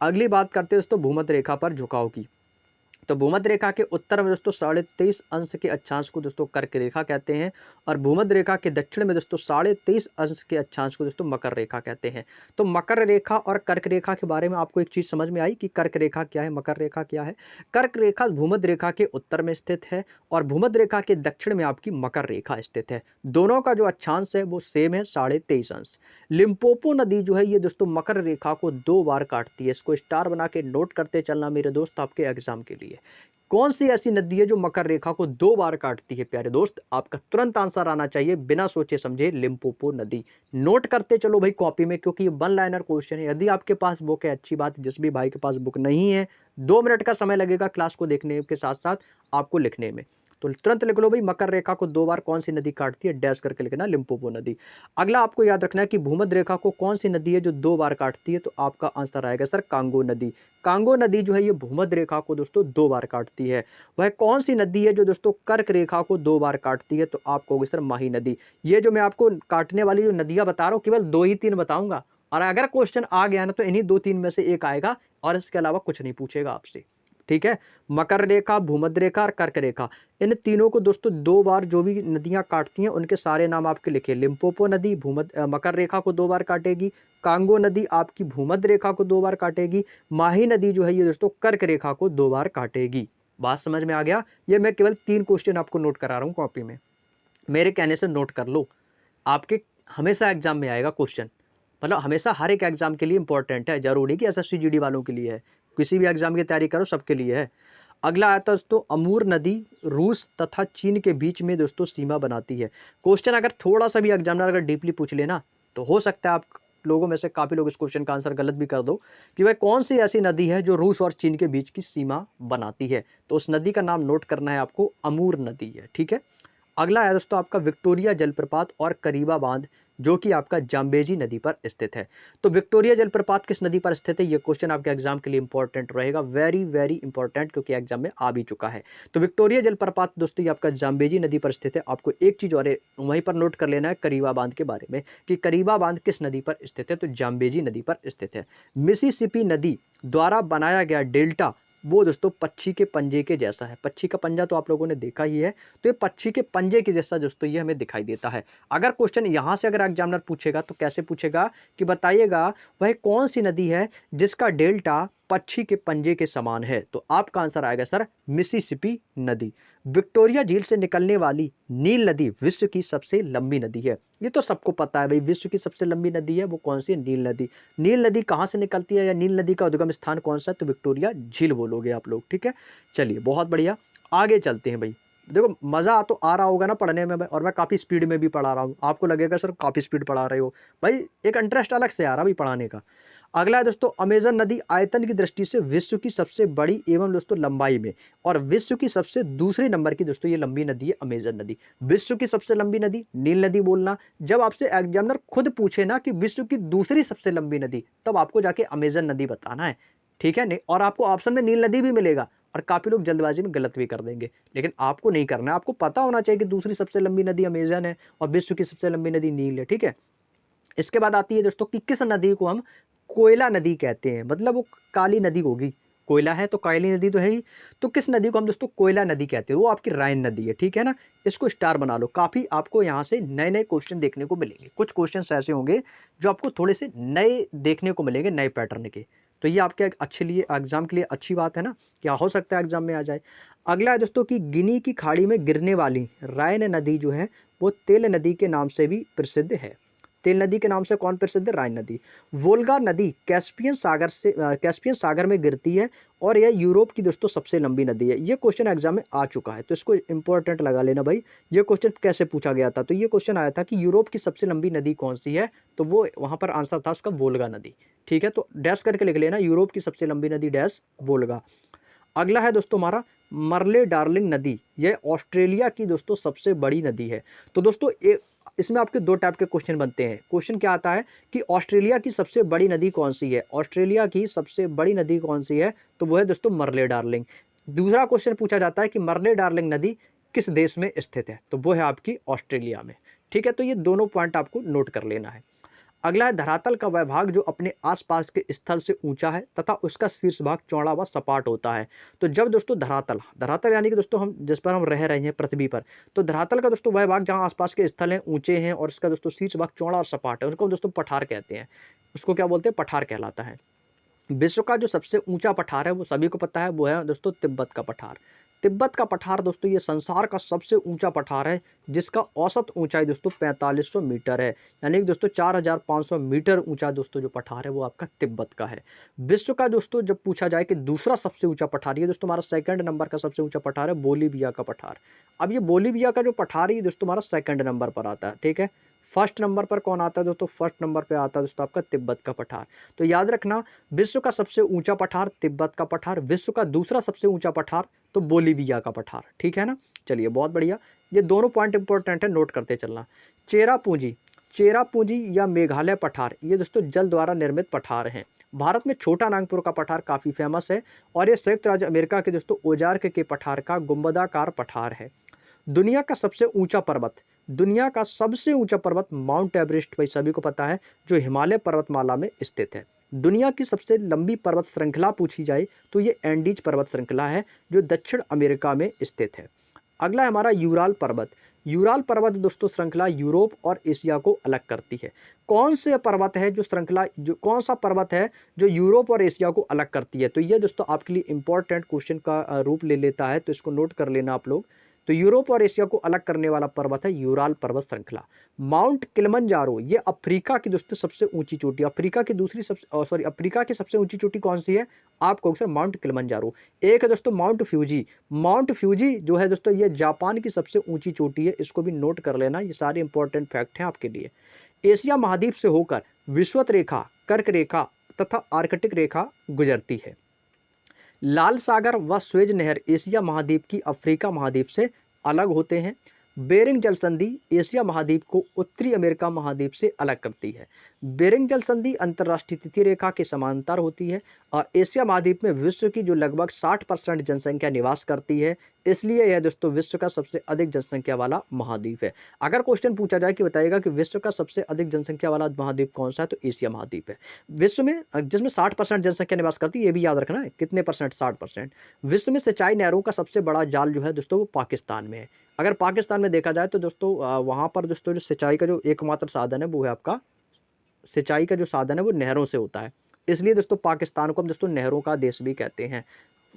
S1: अगली बात करते हैं दोस्तों भूमध्य रेखा पर झुकाव की। तो भूमध्य रेखा के उत्तर में दोस्तों 23.5 अंश के अक्षांश को दोस्तों कर्क रेखा कहते हैं, और भूमध्य रेखा के दक्षिण में दोस्तों 23.5 अंश के अक्षांश को दोस्तों मकर रेखा कहते हैं। तो मकर रेखा और कर्क रेखा के बारे में आपको एक चीज़ समझ में आई कि कर्क रेखा क्या है, मकर रेखा क्या है। कर्क रेखा भूमध्य रेखा के उत्तर में स्थित है, और भूमध्य रेखा के दक्षिण में आपकी मकर रेखा स्थित है। दोनों का जो अक्षांश है वो सेम है, 23.5 अंश। लिम्पोपो नदी जो है ये दोस्तों मकर रेखा को 2 बार काटती है। इसको स्टार बना के नोट करते चलना मेरे दोस्त आपके एग्जाम के लिए। कौन सी ऐसी नदी है जो मकर रेखा को 2 बार काटती है प्यारे दोस्त, आपका तुरंत आंसर आना चाहिए बिना सोचे समझे, लिम्पोपो नदी। नोट करते चलो भाई कॉपी में, क्योंकि ये 1 लाइनर क्वेश्चन है। यदि आपके पास बुक है अच्छी बात, जिस भी भाई के पास बुक नहीं है 2 मिनट का समय लगेगा क्लास को देखने के साथ साथ आपको लिखने में। तो तुरंत लिख लो भाई, मकर रेखा को 2 बार कौन सी नदी काटती है, डैश करके लिखना, लिम्पोपो नदी। अगला आपको याद रखना है कि भूमध्य रेखा को कौन सी नदी है जो 2 बार काटती है, तो आपका आंसर आएगा सर कांगो नदी। कांगो नदी जो है ये भूमध्य रेखा को दोस्तों 2 बार काटती है। वह कौन सी नदी है जो दोस्तों कर्क रेखा को 2 बार काटती है, तो आपको होगी सर माही नदी। ये जो मैं आपको काटने वाली जो नदियां बता रहा हूँ केवल 2 ही 3 बताऊंगा, और अगर क्वेश्चन आ गया ना तो इन्हीं 2-3 में से एक आएगा, और इसके अलावा कुछ नहीं पूछेगा आपसे, ठीक है। मकर रेखा, भूमध्य रेखा और कर्क रेखा, इन तीनों को दोस्तों 2 बार जो भी नदियां काटती हैं उनके सारे नाम आपके लिखे। लिम्पोपो नदी मकर रेखा को 2 बार काटेगी, कांगो नदी आपकी भूमध्य रेखा को 2 बार काटेगी, माही नदी जो है ये दोस्तों कर्क रेखा को 2 बार काटेगी। बात समझ में आ गया। ये मैं केवल 3 क्वेश्चन आपको नोट करा रहा हूँ कॉपी में, मेरे कहने से नोट कर लो। आपके हमेशा एग्जाम में आएगा क्वेश्चन, मतलब हमेशा हर एक एग्जाम के लिए इंपॉर्टेंट है, जरूरी कि एसएससी जीडी वालों के लिए है, किसी भी एग्जाम की तैयारी करो सबके लिए है। अगला आता है दोस्तों अमूर नदी रूस तथा चीन के बीच में दोस्तों सीमा बनाती है। क्वेश्चन अगर थोड़ा सा भी एग्जामिनर अगर डीपली पूछ लेना तो हो सकता है आप लोगों में से काफी लोग इस क्वेश्चन का आंसर गलत भी कर दो, कि वह कौन सी ऐसी नदी है जो रूस और चीन के बीच की सीमा बनाती है। तो उस नदी का नाम नोट करना है आपको, अमूर नदी है, ठीक है। अगला है दोस्तों आपका विक्टोरिया जलप्रपात और करीबा बांध, जो कि आपका जाम्बेजी नदी पर स्थित है। तो विक्टोरिया जलप्रपात किस नदी पर स्थित है, ये क्वेश्चन आपके एग्जाम के लिए इंपॉर्टेंट रहेगा, वेरी वेरी इंपॉर्टेंट, क्योंकि एग्जाम में आ भी चुका है। तो विक्टोरिया जलप्रपात दोस्तों ये आपका जाम्बेजी नदी पर स्थित है। आपको एक चीज और वहीं पर नोट कर लेना है करीबा बांध के बारे में, कि करीबा बांध किस नदी पर स्थित है, तो जाम्बेजी नदी पर स्थित है। मिसिसिपी नदी द्वारा बनाया गया डेल्टा वो दोस्तों पक्षी के पंजे के जैसा है। पक्षी का पंजा तो आप लोगों ने देखा ही है, तो ये पक्षी के पंजे के जैसा दोस्तों ये हमें दिखाई देता है। अगर क्वेश्चन यहाँ से अगर एग्जामिनर पूछेगा तो कैसे पूछेगा कि बताइएगा वह कौन सी नदी है जिसका डेल्टा पक्षी के पंजे के समान है, तो आपका आंसर आएगा सर मिसिसिपी नदी। विक्टोरिया झील से निकलने वाली नील नदी विश्व की सबसे लंबी नदी है। ये तो सबको पता है भाई, विश्व की सबसे लंबी नदी है वो कौन सी है, नील नदी। नील नदी कहाँ से निकलती है या नील नदी का उद्गम स्थान कौन सा है, तो विक्टोरिया झील बोलोगे आप लोग, ठीक है। चलिए बहुत बढ़िया, आगे चलते हैं भाई। देखो मजा तो आ रहा होगा ना पढ़ने में, और मैं काफी स्पीड में भी पढ़ा रहा हूँ, आपको लगेगा सर काफी स्पीड पढ़ा रहे हो भाई, एक इंटरेस्ट अलग से आ रहा भाई पढ़ाने का। अगला है दोस्तों अमेजन नदी आयतन की दृष्टि से विश्व की सबसे बड़ी एवं दोस्तों लंबाई में और विश्व की सबसे दूसरे नंबर की दोस्तों ये लंबी नदी है अमेजन नदी। विश्व की सबसे लंबी नदी नील नदी बोलना, जब आपसे एग्जामिनर खुद पूछे ना कि विश्व की दूसरी सबसे लंबी नदी, तब आपको जाके अमेजन नदी बताना है, ठीक है। नहीं और आपको ऑप्शन में नील नदी भी मिलेगा, और काफी लोग जल्दबाजी में गलत भी कर देंगे, लेकिन आपको नहीं करना है, आपको पता होना चाहिए कि दूसरी सबसे लंबी नदी अमेजन है और विश्व की सबसे लंबी नदी नील है, ठीक है। इसके बाद आती है दोस्तों कि किस नदी को हम कोयला नदी कहते हैं, मतलब वो काली नदी होगी, कोयला है तो काली नदी तो है ही, तो किस नदी को हम दोस्तों कोयला नदी कहते हैं, वो आपकी राइन नदी है, ठीक है ना। इसको स्टार बना लो, काफी आपको यहाँ से नए नए क्वेश्चन देखने को मिलेंगे, कुछ क्वेश्चन ऐसे होंगे जो आपको थोड़े से नए देखने को मिलेंगे, नए पैटर्न के। तो ये आपके अच्छे लिए एग्जाम के लिए अच्छी बात है ना, क्या हो सकता है एग्जाम में आ जाए। अगला है दोस्तों कि गिनी की खाड़ी में गिरने वाली राइन नदी जो है वो तेल नदी के नाम से भी प्रसिद्ध है। तेल नदी के नाम से कौन प्रसिद्ध है, राइन नदी। वोल्गा नदी कैस्पियन सागर में गिरती है और यह यूरोप की दोस्तों सबसे लंबी नदी है। ये क्वेश्चन एग्जाम में आ चुका है, तो इसको इंपॉर्टेंट लगा लेना भाई। ये क्वेश्चन कैसे पूछा गया था, तो ये क्वेश्चन आया था कि यूरोप की सबसे लंबी नदी कौन सी है, तो वो वहां पर आंसर था उसका वोल्गा नदी, ठीक है। तो डैश करके लिख लेना, यूरोप की सबसे लंबी नदी डैश वोल्गा। अगला है दोस्तों हमारा मरले डार्लिंग नदी, यह ऑस्ट्रेलिया की दोस्तों सबसे बड़ी नदी है। तो दोस्तों इसमें आपके दो टाइप के क्वेश्चन बनते हैं। क्वेश्चन क्या आता है कि ऑस्ट्रेलिया की सबसे बड़ी नदी कौन सी है, ऑस्ट्रेलिया की सबसे बड़ी नदी कौन सी है, तो वो है दोस्तों मरले डार्लिंग। दूसरा क्वेश्चन पूछा जाता है कि मरले डार्लिंग नदी किस देश में स्थित है, तो वो है आपकी ऑस्ट्रेलिया में, ठीक है। तो ये दोनों पॉइंट आपको नोट कर लेना है। अगला है धरातल का वह भाग जो अपने आसपास के स्थल से ऊंचा है तथा उसका शीर्ष भाग चौड़ा व सपाट होता है। तो जब दोस्तों धरातल धरातल यानी कि दोस्तों हम जिस पर हम रह रहे हैं पृथ्वी पर, तो धरातल का दोस्तों वह भाग जहां आसपास के स्थल हैं ऊंचे हैं और उसका दोस्तों शीर्ष भाग चौड़ा और सपाट है, उसको दोस्तों पठार कहते हैं, उसको क्या बोलते हैं, पठार कहलाता है। विश्व का जो सबसे ऊंचा पठार है वो सभी को पता है, वो है दोस्तों तिब्बत का पठार। तिब्बत का पठार दोस्तों ये संसार का सबसे ऊंचा पठार है, जिसका औसत ऊंचाई दोस्तों 4500 मीटर है, यानी कि दोस्तों 4500 मीटर ऊंचा दोस्तों जो पठार है वो आपका तिब्बत का है। विश्व का दोस्तों जब पूछा जाए कि दूसरा सबसे ऊंचा पठार, ये दोस्तों हमारा सेकंड नंबर का सबसे ऊंचा पठार है बोलीविया का पठार। अब ये बोलीविया का जो पठार है दोस्तों हमारा सेकंड नंबर पर आता है, ठीक है। फर्स्ट नंबर पर कौन आता है दोस्तों, फर्स्ट नंबर पे आता है दोस्तों आपका तिब्बत का पठार। तो याद रखना, विश्व का सबसे ऊंचा पठार तिब्बत का पठार, विश्व का दूसरा सबसे ऊंचा पठार तो बोलीविया का पठार, ठीक है ना। चलिए बहुत बढ़िया, ये दोनों पॉइंट इंपॉर्टेंट है, नोट करते चलना। चेरापूंजी या मेघालय पठार, ये दोस्तों जल द्वारा निर्मित पठार हैं। भारत में छोटा नागपुर का पठार काफी फेमस है और ये संयुक्त राज्य अमेरिका के दोस्तों ओजार्क के पठार का गुंबदाकार पठार है। दुनिया का सबसे ऊंचा पर्वत, दुनिया का सबसे ऊंचा पर्वत माउंट एवरेस्ट भाई सभी को पता है, जो हिमालय पर्वतमाला में स्थित है। दुनिया की सबसे लंबी पर्वत श्रृंखला पूछी जाए तो ये एंडीज पर्वत श्रृंखला है जो दक्षिण अमेरिका में स्थित है। अगला है हमारा यूराल पर्वत। यूराल पर्वत दोस्तों श्रृंखला यूरोप और एशिया को अलग करती है। कौन से पर्वत है जो श्रृंखला, जो कौन सा पर्वत है जो यूरोप और एशिया को अलग करती है, तो ये दोस्तों आपके लिए इंपॉर्टेंट क्वेश्चन का रूप ले लेता है, तो इसको नोट कर लेना आप लोग। तो यूरोप और एशिया को अलग करने वाला पर्वत है यूराल पर्वत श्रृंखला। माउंट किलिमंजारो ये अफ्रीका की दोस्तों सबसे ऊंची चोटी, अफ्रीका की दूसरी सबसे अफ्रीका की सबसे ऊंची चोटी कौन सी है, आप कहोगे सर माउंट किलिमंजारो। एक है दोस्तों माउंट फ्यूजी, माउंट फ्यूजी जो है दोस्तों ये जापान की सबसे ऊंची चोटी है, इसको भी नोट कर लेना, ये सारे इंपॉर्टेंट फैक्ट हैं आपके लिए। एशिया महाद्वीप से होकर विषुवत रेखा, कर्क रेखा तथा आर्कटिक रेखा गुजरती है। लाल सागर व स्वेज नहर एशिया महाद्वीप की अफ्रीका महाद्वीप से अलग होते हैं। बेरिंग जल संधि एशिया महाद्वीप को उत्तरी अमेरिका महाद्वीप से अलग करती है। बेरिंग जल संधि अंतर्राष्ट्रीय तटीय रेखा के समांतर होती है और एशिया महाद्वीप में विश्व की जो लगभग 60% जनसंख्या निवास करती है, इसलिए यह दोस्तों विश्व का सबसे अधिक जनसंख्या वाला महाद्वीप है। अगर क्वेश्चन पूछा जाए कि बताइएगा कि विश्व का सबसे अधिक जनसंख्या वाला महाद्वीप कौन सा है, तो एशिया महाद्वीप है। विश्व में जिसमें 60% जनसंख्या निवास करती है, ये भी याद रखना है कितने परसेंट, 60%। विश्व में सिंचाई नहरों का सबसे बड़ा जाल जो है दोस्तों वो पाकिस्तान में है। अगर पाकिस्तान में देखा जाए तो दोस्तों वहाँ पर दोस्तों जो सिंचाई का जो एकमात्र साधन है वो है आपका, सिंचाई का जो साधन है वो नहरों से होता है। इसलिए दोस्तों पाकिस्तान को हम दोस्तों नहरों का देश भी कहते हैं।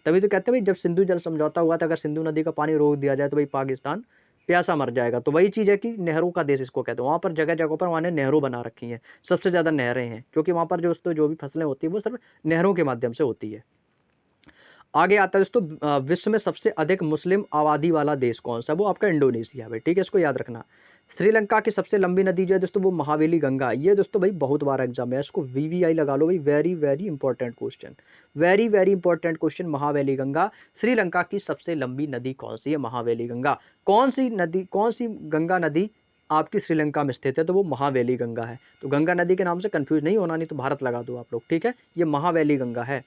S1: तभी तो कहते हैं भाई, जब सिंधु जल समझौता हुआ था, अगर सिंधु नदी का पानी रोक दिया जाए तो भाई पाकिस्तान प्यासा मर जाएगा। तो वही चीज़ है कि नहरों का देश इसको कहते हैं। वहाँ पर जगह जगह पर वहाँ ने नहरों बना रखी हैं, सबसे ज़्यादा नहरें हैं, क्योंकि वहाँ पर जो भी फसलें होती है वो सिर्फ नहरों के माध्यम से होती है। आगे आता है दोस्तों, विश्व में सबसे अधिक मुस्लिम आबादी वाला देश कौन सा, वो आपका इंडोनेशिया है भाई, ठीक है, इसको याद रखना। श्रीलंका की सबसे लंबी नदी जो है दोस्तों वो महावेली गंगा। ये दोस्तों भाई बहुत बार एग्जाम है, इसको वीवीआई लगा लो भाई, very very important question, very very important question. Mahaweli Ganga, Sri Lanka की सबसे लंबी नदी कौन सी है, महावेली गंगा। कौन सी नदी, कौन सी गंगा नदी आपकी श्रीलंका में स्थित है, तो वो महावेली गंगा है। तो गंगा नदी के नाम से कंफ्यूज नहीं होना, नहीं तो भारत लगा दो आप लोग, ठीक है, ये महावेली गंगा है।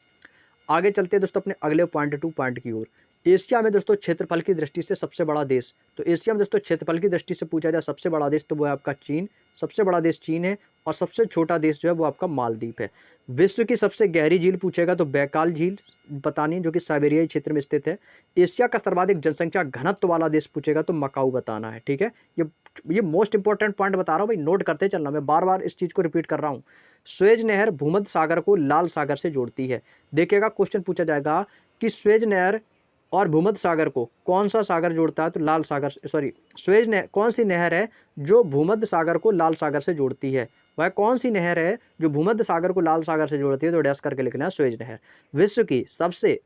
S1: आगे चलते हैं दोस्तों अपने अगले पॉइंट 2 पॉइंट की ओर। एशिया में दोस्तों क्षेत्रफल की दृष्टि से सबसे बड़ा देश, तो एशिया में दोस्तों क्षेत्रफल की दृष्टि से पूछा जाए सबसे बड़ा देश, तो वो है आपका चीन। सबसे बड़ा देश चीन है और सबसे छोटा देश जो है वो आपका मालदीव है। विश्व की सबसे गहरी झील पूछेगा तो बैकाल झील बतानी है, जो कि साइबेरियाई क्षेत्र में स्थित है। एशिया का सर्वाधिक जनसंख्या घनत्व वाला देश पूछेगा तो मकाऊ बताना है, ठीक है। ये मोस्ट इंपॉर्टेंट पॉइंट बता रहा हूँ भाई, नोट करते चलना, मैं बार बार इस चीज़ को रिपीट कर रहा हूँ। स्वेज नहर भूमध्य सागर को लाल सागर से जोड़ती है। देखिएगा क्वेश्चन पूछा जाएगा कि स्वेज नहर और भूमध्य सागर को कौन सा सागर जोड़ता है, तो लाल सागर, सॉरी, स्वेज नहर कौन सी नहर है जो भूमध्य सागर को लाल सागर से जोड़ती है, वह कौन सी नहर है जो भूमध्य सागर को लाल सागर से जोड़ती है, तो डैश करके लिखना है स्वेज नहर। विश्व की सबसे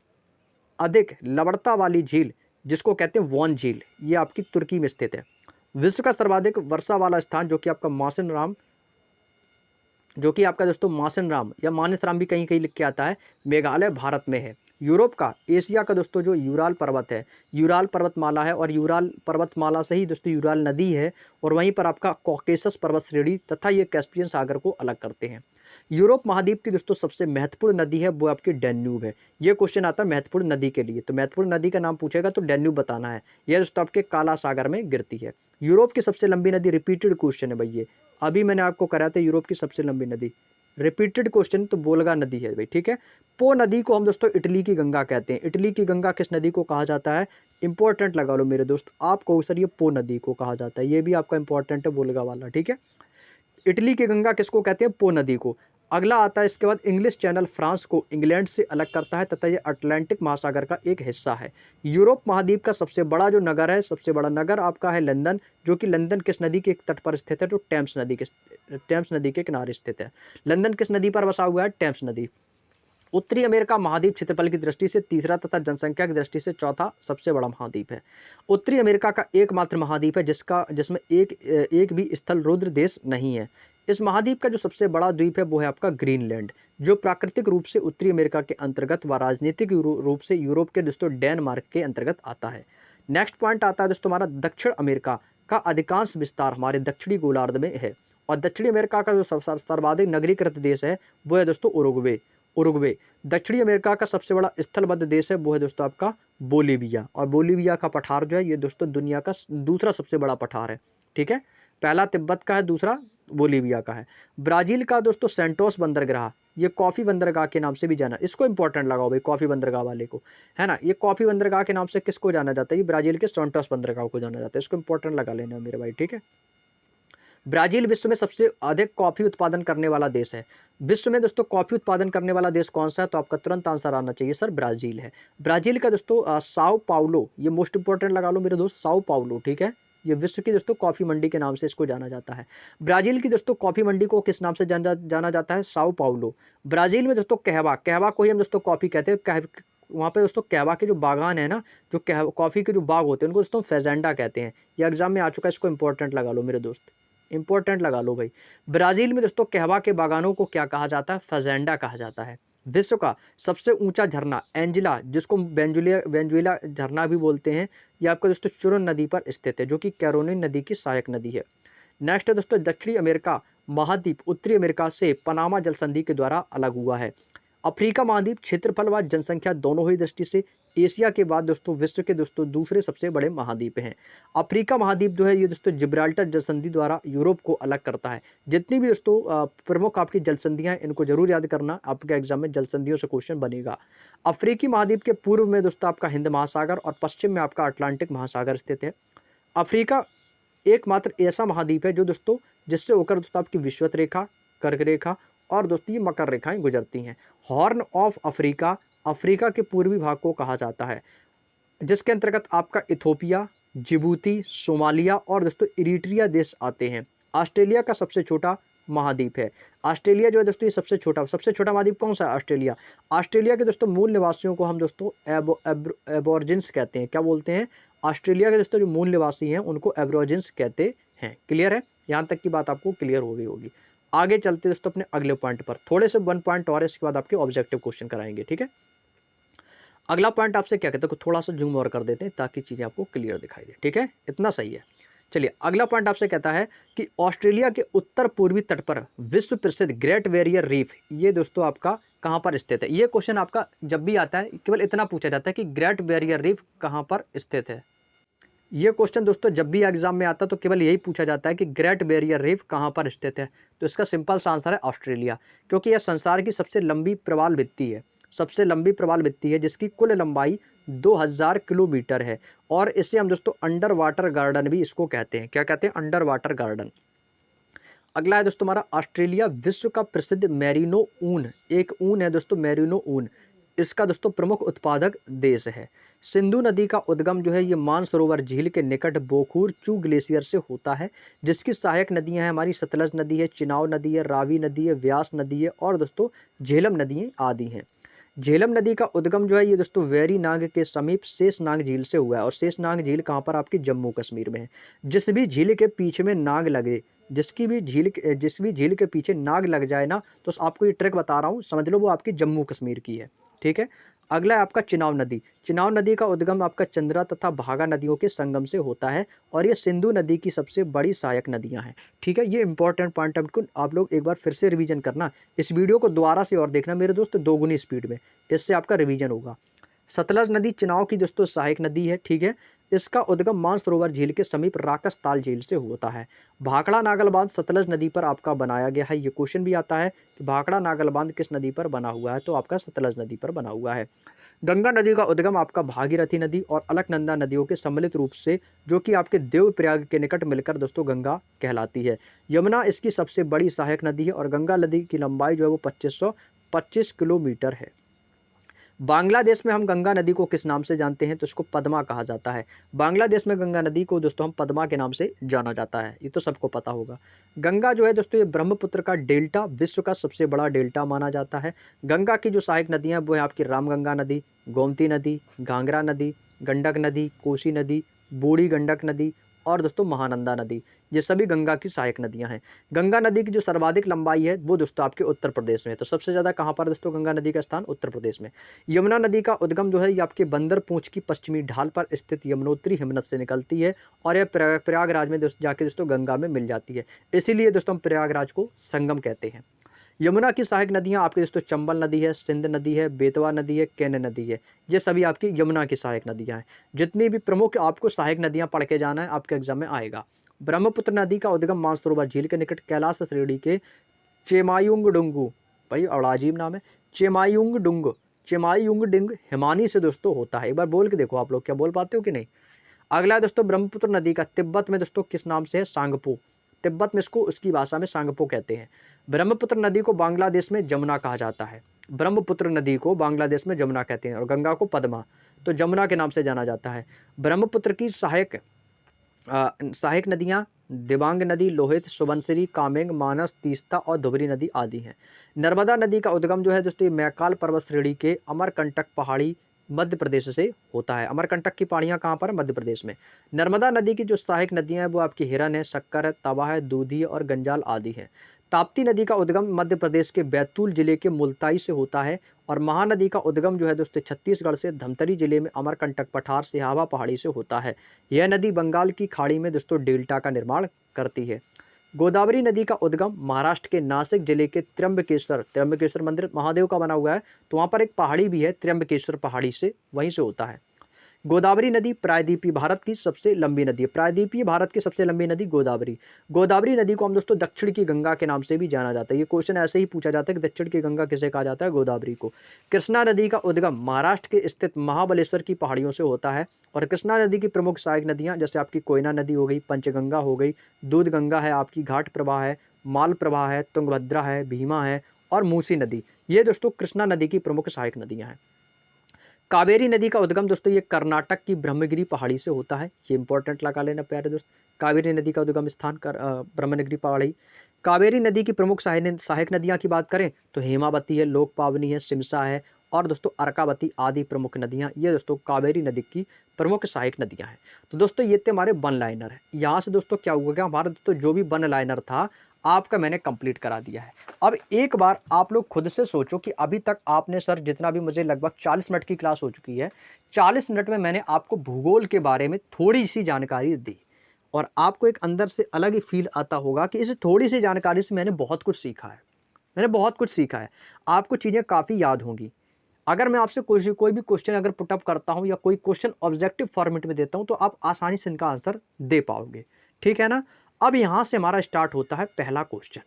S1: अधिक लवणता वाली झील जिसको कहते हैं वॉन झील, ये आपकी तुर्की में स्थित है। विश्व का सर्वाधिक वर्षा वाला स्थान जो कि आपका मासिनराम, जो कि आपका दोस्तों मासिनराम या मानसराम भी कहीं कहीं लिख के आता है, मेघालय भारत में है। यूरोप का, एशिया का दोस्तों जो यूराल पर्वत है, यूराल पर्वतमाला है, और यूराल पर्वतमाला से ही दोस्तों यूराल नदी है, और वहीं पर आपका कॉकेसस पर्वत श्रेणी तथा ये कैस्पियन सागर को अलग करते हैं। यूरोप महाद्वीप की दोस्तों सबसे महत्वपूर्ण नदी है वो आपकी डैन्यूब है। ये क्वेश्चन आता है महत्वपूर्ण नदी के लिए, तो महत्वपूर्ण नदी का नाम पूछेगा तो डैन्यूब बताना है। यह दोस्तों आपके काला सागर में गिरती है। यूरोप की सबसे लंबी नदी, रिपीटेड क्वेश्चन है भाई, ये अभी मैंने आपको कराया था यूरोप की सबसे लंबी नदी, रिपीटेड क्वेश्चन, तो वोल्गा नदी है भाई, ठीक है। पो नदी को हम दोस्तों इटली की गंगा कहते हैं। इटली की गंगा किस नदी को कहा जाता है, इंपॉर्टेंट लगा लो मेरे दोस्त, आपको सर ये पो नदी को कहा जाता है, ये भी आपका इंपॉर्टेंट है वोल्गा वाला, ठीक है। इटली की गंगा किसको कहते हैं, पो नदी को। अगला आता है इसके बाद, इंग्लिश चैनल फ्रांस को इंग्लैंड से अलग करता है तथा यह अटलांटिक महासागर का एक हिस्सा है। यूरोप महाद्वीप का सबसे बड़ा जो नगर है, सबसे बड़ा नगर आपका है लंदन, जो कि लंदन किस नदी के तट पर स्थित है, तो टेम्स नदी के किनारे स्थित है। लंदन किस नदी पर बसा हुआ है, टेम्स नदी। उत्तरी अमेरिका महाद्वीप क्षेत्रफल की दृष्टि से तीसरा तथा जनसंख्या की दृष्टि से चौथा सबसे बड़ा महाद्वीप है। उत्तरी अमेरिका का एकमात्र महाद्वीप है जिसमें एक भी स्थल रुद्र देश नहीं है। इस महाद्वीप का जो सबसे बड़ा द्वीप है वो है आपका ग्रीनलैंड, जो प्राकृतिक रूप से उत्तरी अमेरिका के अंतर्गत व राजनीतिक रूप से यूरोप के दोस्तों डेनमार्क के अंतर्गत आता है। नेक्स्ट पॉइंट आता है दोस्तों हमारा, दक्षिण अमेरिका का अधिकांश विस्तार हमारे दक्षिणी गोलार्ध में है, और दक्षिणी अमेरिका का जो सर्वाधिक नगरीकृत देश है वो है दोस्तों उरुग्वे। दक्षिणी अमेरिका का सबसे बड़ा स्थलबद्ध देश है वो है दोस्तों आपका बोलीविया, और बोलीविया का पठार जो है ये दोस्तों दुनिया का दूसरा सबसे बड़ा पठार है, ठीक है। पहला तिब्बत का है, दूसरा बोलीविया का है। ब्राजील का दोस्तों सेंटोस बंदरगाह, ये कॉफी बंदरगाह के नाम से भी जाना, इसको इंपॉर्टेंट लगाओ भाई, कॉफी बंदरगाह वाले को, है ना। ये कॉफी बंदरगाह के नाम से किसको जाना जाता है, ये ब्राजील के सेंटोस बंदरगाह को जाना जाता है, इसको इंपॉर्टेंट लगा लेना मेरे भाई, ठीक है। ब्राजील विश्व में सबसे अधिक कॉफी उत्पादन करने वाला देश है। विश्व में दोस्तों कॉफी उत्पादन करने वाला देश कौन सा है, तो आपका तुरंत आंसर आना चाहिए सर, ब्राजील है। ब्राजील का दोस्तों साओ पाउलो, ये मोस्ट इंपॉर्टेंट लगा लो मेरे दोस्त, साओ पाउलो, ठीक है। ये विश्व की दोस्तों कॉफी मंडी के नाम से इसको जाना जाता है। ब्राजील की दोस्तों कॉफी मंडी को किस नाम से जाना जाता है, साओ पाउलो। ब्राजील में दोस्तों कहवा को ही हम दोस्तों कॉफी कहते हैं। वहाँ पे दोस्तों कहवा के जो बागान है ना, जो कॉफी के जो बाग होते हैं उनको दोस्तों फेजेंडा कहते हैं। ये एग्जाम में आ चुका है, इसको इंपॉर्टेंट लगा लो मेरे दोस्त, इंपॉर्टेंट लगा लो भाई। ब्राजील में दोस्तों कहवा के बागानों को क्या कहा जाता है, फेजेंडा कहा जाता है। विश्व का सबसे ऊंचा झरना एंजिला, जिसको वेंजुएला झरना भी बोलते हैं, ये आपका दोस्तों चुरन नदी पर स्थित है, जो कि कैरोलिन नदी की सहायक नदी है। नेक्स्ट है दोस्तों दक्षिणी अमेरिका महाद्वीप उत्तरी अमेरिका से पनामा जल संधि के द्वारा अलग हुआ है। अफ्रीका महाद्वीप क्षेत्रफल व जनसंख्या दोनों ही दृष्टि से एशिया के बाद दोस्तों विश्व के दोस्तों दूसरे सबसे बड़े महाद्वीप हैं। अफ्रीका महाद्वीप जो है ये दोस्तों जिब्राल्टर जल संधि द्वारा यूरोप को अलग करता है। जितनी भी दोस्तों प्रमुख आपकी जल संधियां हैं, इनको जरूर याद करना, आपके एग्जाम में जल संधियों से क्वेश्चन बनेगा। अफ्रीकी महाद्वीप के पूर्व में दोस्तों आपका हिंद महासागर और पश्चिम में आपका अटलांटिक महासागर स्थित है। अफ्रीका एकमात्र ऐसा महाद्वीप है जो दोस्तों जिससे होकर दोस्तों आपकी विषुवत रेखा, कर्क रेखा और दोस्तों ये मकर रेखाएं गुजरती हैं। हॉर्न ऑफ अफ्रीका अफ्रीका के पूर्वी भाग को कहा जाता है, जिसके अंतर्गत आपका इथोपिया, जिबूती, सोमालिया और दोस्तों इरिट्रिया देश आते हैं। ऑस्ट्रेलिया का सबसे छोटा महाद्वीप है। ऑस्ट्रेलिया जो है दोस्तों ये सबसे छोटा महाद्वीप कौन सा है? ऑस्ट्रेलिया। ऑस्ट्रेलिया के दोस्तों मूल निवासियों को हम दोस्तों एबोर्जिन्स कहते हैं। क्या बोलते हैं? ऑस्ट्रेलिया के दोस्तों जो मूल निवासी हैं उनको एबोर्जिन्स कहते हैं। क्लियर है? यहाँ तक की बात आपको क्लियर हो गई होगी। आगे चलते दोस्तों अपने अगले पॉइंट पर, थोड़े से 1 पॉइंट और इसके बाद आपके ऑब्जेक्टिव क्वेश्चन कराएंगे। ठीक है, अगला पॉइंट आपसे क्या कहते हैं, थोड़ा सा जूम और कर देते हैं ताकि चीज़ें आपको क्लियर दिखाई दे। ठीक है, इतना सही है। चलिए अगला पॉइंट आपसे कहता है कि ऑस्ट्रेलिया के उत्तर पूर्वी तट पर विश्व प्रसिद्ध ग्रेट बैरियर रीफ ये दोस्तों आपका कहाँ पर स्थित है? ये क्वेश्चन आपका जब भी आता है केवल इतना पूछा जाता है कि ग्रेट बैरियर रीफ कहाँ पर स्थित है। ये क्वेश्चन दोस्तों जब भी एग्जाम में आता है तो केवल यही पूछा जाता है कि ग्रेट बैरियर रीफ कहाँ पर स्थित है। तो इसका सिंपल सा आंसर है ऑस्ट्रेलिया, क्योंकि यह संसार की सबसे लंबी प्रवाल भित्ति है। सबसे लंबी प्रवाल भित्ति है जिसकी कुल लंबाई 2000 किलोमीटर है, और इसे हम दोस्तों अंडर वाटर गार्डन भी इसको कहते हैं। क्या कहते हैं? Under water garden. अगला है दोस्तों हमारा ऑस्ट्रेलिया विश्व का प्रसिद्ध मेरिनो ऊन, एक ऊन है दोस्तों मेरिनो ऊन, इसका दोस्तों प्रमुख उत्पादक देश है। सिंधु नदी का उद्गम जो है ये मानसरोवर झील के निकट बोखूर चू ग्लेशियर से होता है, जिसकी सहायक नदियां हैं हमारी सतलज नदी है, चिनाव नदी है, रावी नदी है, व्यास नदी है और दोस्तों झेलम नदी आदि हैं। झेलम नदी का उद्गम जो है ये दोस्तों वेरी नाग के समीप शेषनाग झील से हुआ है, और शेषनाग झील कहाँ पर? आपकी जम्मू कश्मीर में है। जिस भी झील के पीछे में नाग लगे, जिस भी झील के पीछे नाग लग जाए ना, तो आपको ये ट्रिक बता रहा हूँ, समझ लो वो आपकी जम्मू कश्मीर की है। ठीक है, अगला है आपका चिनाव नदी। चिनाव नदी का उद्गम आपका चंद्रा तथा भागा नदियों के संगम से होता है, और ये सिंधु नदी की सबसे बड़ी सहायक नदियां हैं। ठीक है, ये इंपॉर्टेंट पॉइंट आपको आप लोग एक बार फिर से रिवीजन करना, इस वीडियो को दोबारा से और देखना मेरे दोस्त दोगुनी स्पीड में, इससे आपका रिवीजन होगा। सतलज नदी चिनाव की दोस्तों सहायक नदी है। ठीक है, इसका उद्गम मानसरोवर झील के समीप राकस ताल झील से होता है। भाखड़ा नागल बांध सतलज नदी पर आपका बनाया गया है। ये क्वेश्चन भी आता है कि भाखड़ा नागल बांध किस नदी पर बना हुआ है, तो आपका सतलज नदी पर बना हुआ है। गंगा नदी का उद्गम आपका भागीरथी नदी और अलकनंदा नदियों के सम्मिलित रूप से, जो कि आपके देवप्रयाग के निकट मिलकर दोस्तों गंगा कहलाती है। यमुना इसकी सबसे बड़ी सहायक नदी है, और गंगा नदी की लंबाई जो है वो 2525 किलोमीटर है। बांग्लादेश में हम गंगा नदी को किस नाम से जानते हैं? तो इसको पद्मा कहा जाता है। बांग्लादेश में गंगा नदी को दोस्तों हम पद्मा के नाम से जाना जाता है, ये तो सबको पता होगा। गंगा जो है दोस्तों ये ब्रह्मपुत्र का डेल्टा, विश्व का सबसे बड़ा डेल्टा माना जाता है। गंगा की जो सहायक नदियां वो है आपकी रामगंगा नदी, गोमती नदी, घाघरा नदी, गंडक नदी, कोसी नदी, बूढ़ी गंडक नदी और दोस्तों महानंदा नदी, ये सभी गंगा की सहायक नदियां हैं। गंगा नदी की जो सर्वाधिक लंबाई है वो दोस्तों आपके उत्तर प्रदेश में, तो सबसे ज़्यादा कहाँ पर दोस्तों गंगा नदी का स्थान? उत्तर प्रदेश में। यमुना नदी का उद्गम जो है ये आपके बंदर पूंछ की पश्चिमी ढाल पर स्थित यमुनोत्री हिमनद से निकलती है, और यह प्रयागराज में जाके दोस्तों गंगा में मिल जाती है, इसीलिए दोस्तों हम प्रयागराज को संगम कहते हैं। यमुना की सहायक नदियां आपके दोस्तों चंबल नदी है, सिंध नदी है, बेतवा नदी है, केन नदी है, ये सभी आपकी यमुना की सहायक नदियां हैं। जितनी भी प्रमुख आपको सहायक नदियां पढ़ के जाना है, आपके एग्जाम में आएगा। ब्रह्मपुत्र नदी का उद्गम मानसरोवर झील के निकट कैलाश श्रेणी के चेमायुंगडुंगु, भाई बड़ा अजीब नाम है, चेमायुंगडुंग हिमानी से दोस्तों होता है। एक बार बोल के देखो आप लोग, क्या बोल पाते हो कि नहीं। अगला है दोस्तों ब्रह्मपुत्र नदी का तिब्बत में दोस्तों किस नाम से है? सांगपो। तिब्बत में इसको उसकी भाषा में सांगपो कहते हैं। ब्रह्मपुत्र नदी को बांग्लादेश में जमुना कहा जाता है। ब्रह्मपुत्र नदी को बांग्लादेश में जमुना कहते हैं, और गंगा को पद्मा, तो जमुना के नाम से जाना जाता है। ब्रह्मपुत्र की सहायक नदियां दिबांग नदी, लोहित, सुबनसिरी, कामेंग, मानस, तीस्ता और धुबरी नदी आदि हैं। नर्मदा नदी का उद्गम जो है दोस्तों मैकाल पर्वत श्रेणी के अमरकंटक पहाड़ी मध्य प्रदेश से होता है। अमरकंटक की पहाड़ियाँ कहाँ पर है? मध्य प्रदेश में। नर्मदा नदी की जो सहायक नदियाँ हैं वो आपकी हिरन है, शक्कर है, तवा है, दूधी है और गंजाल आदि हैं। ताप्ती नदी का उद्गम मध्य प्रदेश के बैतूल जिले के मुल्ताई से होता है और महानदी का उद्गम जो है दोस्तों छत्तीसगढ़ से धमतरी जिले में अमरकंटक पठार सिहावा पहाड़ी से होता है। यह नदी बंगाल की खाड़ी में दोस्तों डेल्टा का निर्माण करती है। गोदावरी नदी का उद्गम महाराष्ट्र के नासिक जिले के त्र्यंबकेश्वर त्र्यंबकेश्वर मंदिर महादेव का बना हुआ है, तो वहाँ पर एक पहाड़ी भी है त्र्यंबकेश्वर पहाड़ी से, वहीं से होता है। गोदावरी नदी प्रायद्वीपीय भारत की सबसे लंबी नदी है। प्रायद्वीपीय भारत की सबसे लंबी नदी गोदावरी। गोदावरी नदी को हम दोस्तों दक्षिण की गंगा के नाम से भी जाना जाता है। ये क्वेश्चन ऐसे ही पूछा जाता है कि दक्षिण की गंगा किसे कहा जाता है? गोदावरी को। कृष्णा नदी का उद्गम महाराष्ट्र के स्थित महाबलेश्वर की पहाड़ियों से होता है और कृष्णा नदी की प्रमुख सहायक नदियां जैसे आपकी कोयना नदी हो गई, पंचगंगा हो गई, दूध गंगा है, आपकी घाट प्रवाह है, माल प्रवाह है, तुंगभद्रा है, भीमा है और मूसी नदी, ये दोस्तों कृष्णा नदी की प्रमुख सहायक नदियां हैं। कावेरी नदी का उद्गम दोस्तों ये कर्नाटक की ब्रह्मगिरी पहाड़ी से होता है। ये इंपॉर्टेंट लगा लेना प्यारे दोस्त। कावेरी नदी का उद्गम स्थान ब्रह्मगिरी पहाड़ी। कावेरी नदी की प्रमुख सहायक नदियां की बात करें तो हेमावती है, लोक पावनी है, सिमसा है और दोस्तों अर्कावती आदि प्रमुख नदियां, ये दोस्तों कावेरी नदी की प्रमुख सहायक नदियां हैं। तो दोस्तों ये थे हमारे वन लाइनर है। यहाँ से दोस्तों क्या हुआ, हमारा दोस्तों जो भी वन लाइनर था आपका मैंने कंप्लीट करा दिया है। अब एक बार आप लोग खुद से सोचो कि अभी तक आपने सर जितना भी, मुझे लगभग 40 मिनट की क्लास हो चुकी है, 40 मिनट में मैंने आपको भूगोल के बारे में थोड़ी सी जानकारी दी और आपको एक अंदर से अलग ही फील आता होगा कि इस थोड़ी सी जानकारी से मैंने बहुत कुछ सीखा है। मैंने बहुत कुछ सीखा है, आपको चीज़ें काफ़ी याद होंगी। अगर मैं आपसे कोई भी क्वेश्चन अगर पुटअप करता हूं या कोई क्वेश्चन ऑब्जेक्टिव फॉर्मेट में देता हूं तो आप आसानी से इनका आंसर दे पाओगे, ठीक है ना। अब यहां से हमारा स्टार्ट होता है पहला क्वेश्चन।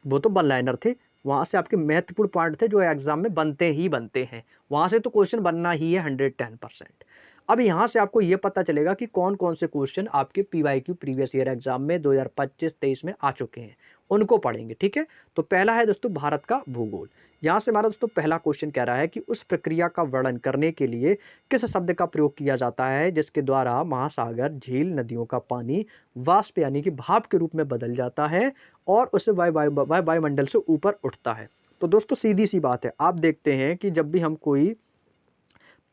S1: वो तो वन लाइनर थे, वहां से आपके महत्वपूर्ण पॉइंट थे जो एग्जाम में बनते ही बनते हैं, वहां से तो क्वेश्चन बनना ही है 110%। अब यहां से आपको यह पता चलेगा कि कौन कौन से क्वेश्चन आपके पीवाईक्यू प्रीवियस ईयर एग्जाम में 2025-23 में आ चुके हैं, उनको पढ़ेंगे, ठीक है। तो पहला है दोस्तों भारत का भूगोल। यहां से हमारा दोस्तों पहला क्वेश्चन कह रहा है कि उस प्रक्रिया का वर्णन करने के लिए किस शब्द का प्रयोग किया जाता है जिसके द्वारा महासागर, झील, नदियों का पानी वाष्प यानी कि भाप के रूप में बदल जाता है और उससे वायुमंडल से ऊपर उठता है। तो दोस्तों सीधी सी बात है, आप देखते हैं कि जब भी हम कोई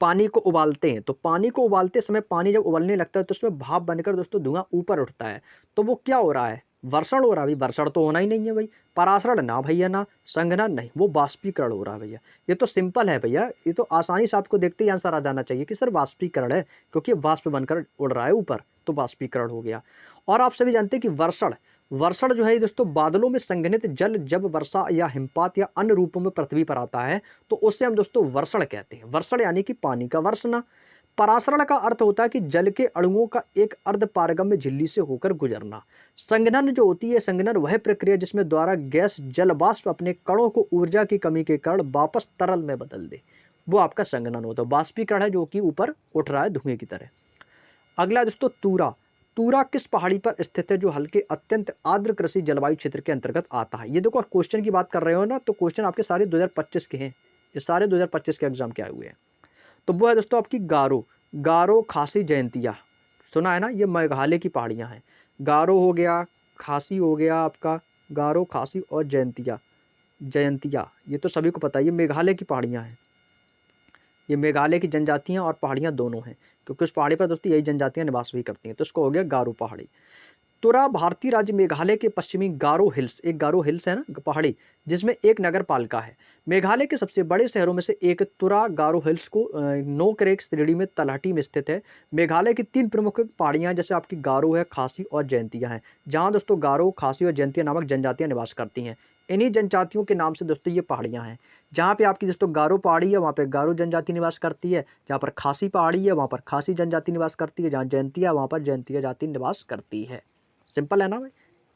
S1: पानी को उबालते हैं तो पानी को उबालते समय पानी जब उबलने लगता है तो उसमें भाप बनकर दोस्तों धुआं ऊपर उठता है। तो वो क्या हो रहा है? वर्षण हो रहा है भाई। वर्षण तो होना ही नहीं है भाई, परासरण ना भैया, ना संघनन नहीं, वो वाष्पीकरण हो रहा है भैया। ये तो सिंपल है भैया, ये तो आसानी से आपको देखते ही आंसर आ जाना चाहिए कि सर वाष्पीकरण है, क्योंकि वाष्प बनकर उड़ रहा है ऊपर, तो वाष्पीकरण हो गया। और आप सभी जानते हैं कि वर्षण वर्षण जो है दोस्तों बादलों में संघनित जल जब वर्षा या हिमपात या अन्य रूपों में पृथ्वी पर आता है तो उससे हम दोस्तों वर्षण कहते हैं। वर्षण यानी कि पानी का वर्षना। परासरण का अर्थ होता है कि जल के अणुओं का एक अर्ध पारगम्य झिल्ली से होकर गुजरना। संघनन जो होती है, संघनन वह प्रक्रिया जिसमें द्वारा गैस जल वाष्प अपने कणों को ऊर्जा की कमी के कारण वापस तरल में बदल दे, वो आपका संघनन होता है। वाष्पीकरण है जो कि ऊपर उठ रहा है धुएं की तरह। अगला दोस्तों तूरा। तूरा किस पहाड़ी पर स्थित है जो हल्के अत्यंत आर्द्र कृषि जलवायु क्षेत्र के अंतर्गत आता है? ये देखो क्वेश्चन की बात कर रहे हो ना, तो क्वेश्चन आपके सारे 2025 के हैं, ये सारे 2025 के एग्जाम के आए हुए हैं। तो वो है दोस्तों आपकी गारो। गारो खासी जयंतिया, सुना है ना, ये मेघालय की पहाड़ियां हैं। गारो हो गया, खासी हो गया आपका, गारो, खासी और जयंतिया। जयंतिया ये तो सभी को पता है, ये मेघालय की पहाड़ियां हैं। ये मेघालय की जनजातियां और पहाड़ियां दोनों हैं, क्योंकि उस पहाड़ी पर दोस्तों यही जनजातियां निवास भी करती हैं। तो इसको हो गया गारो पहाड़ी। तुरा भारतीय राज्य मेघालय के पश्चिमी गारो हिल्स, एक गारो हिल्स है ना पहाड़ी, जिसमें एक नगर पालिका है। मेघालय के सबसे बड़े शहरों में से एक तुरा गारो हिल्स को नोकरेक श्रेणी में तलहटी में स्थित है। मेघालय की 3 प्रमुख पहाड़ियां जैसे आपकी गारो है, खासी और जयंतिया हैं, जहां दोस्तों गारो, खासी और जयंतिया नामक जनजातियां निवास करती हैं। इन्हीं जनजातियों के नाम से दोस्तों ये पहाड़ियां हैं। जहाँ पे आपकी दोस्तों गारो पहाड़ी है वहाँ पे गारो जनजाति निवास करती है, जहाँ पर खासी पहाड़ी है वहाँ पर खासी जनजाति निवास करती है, जहाँ जयंतिया वहाँ पर जयंतिया जाति निवास करती है। सिंपल है ना भाई।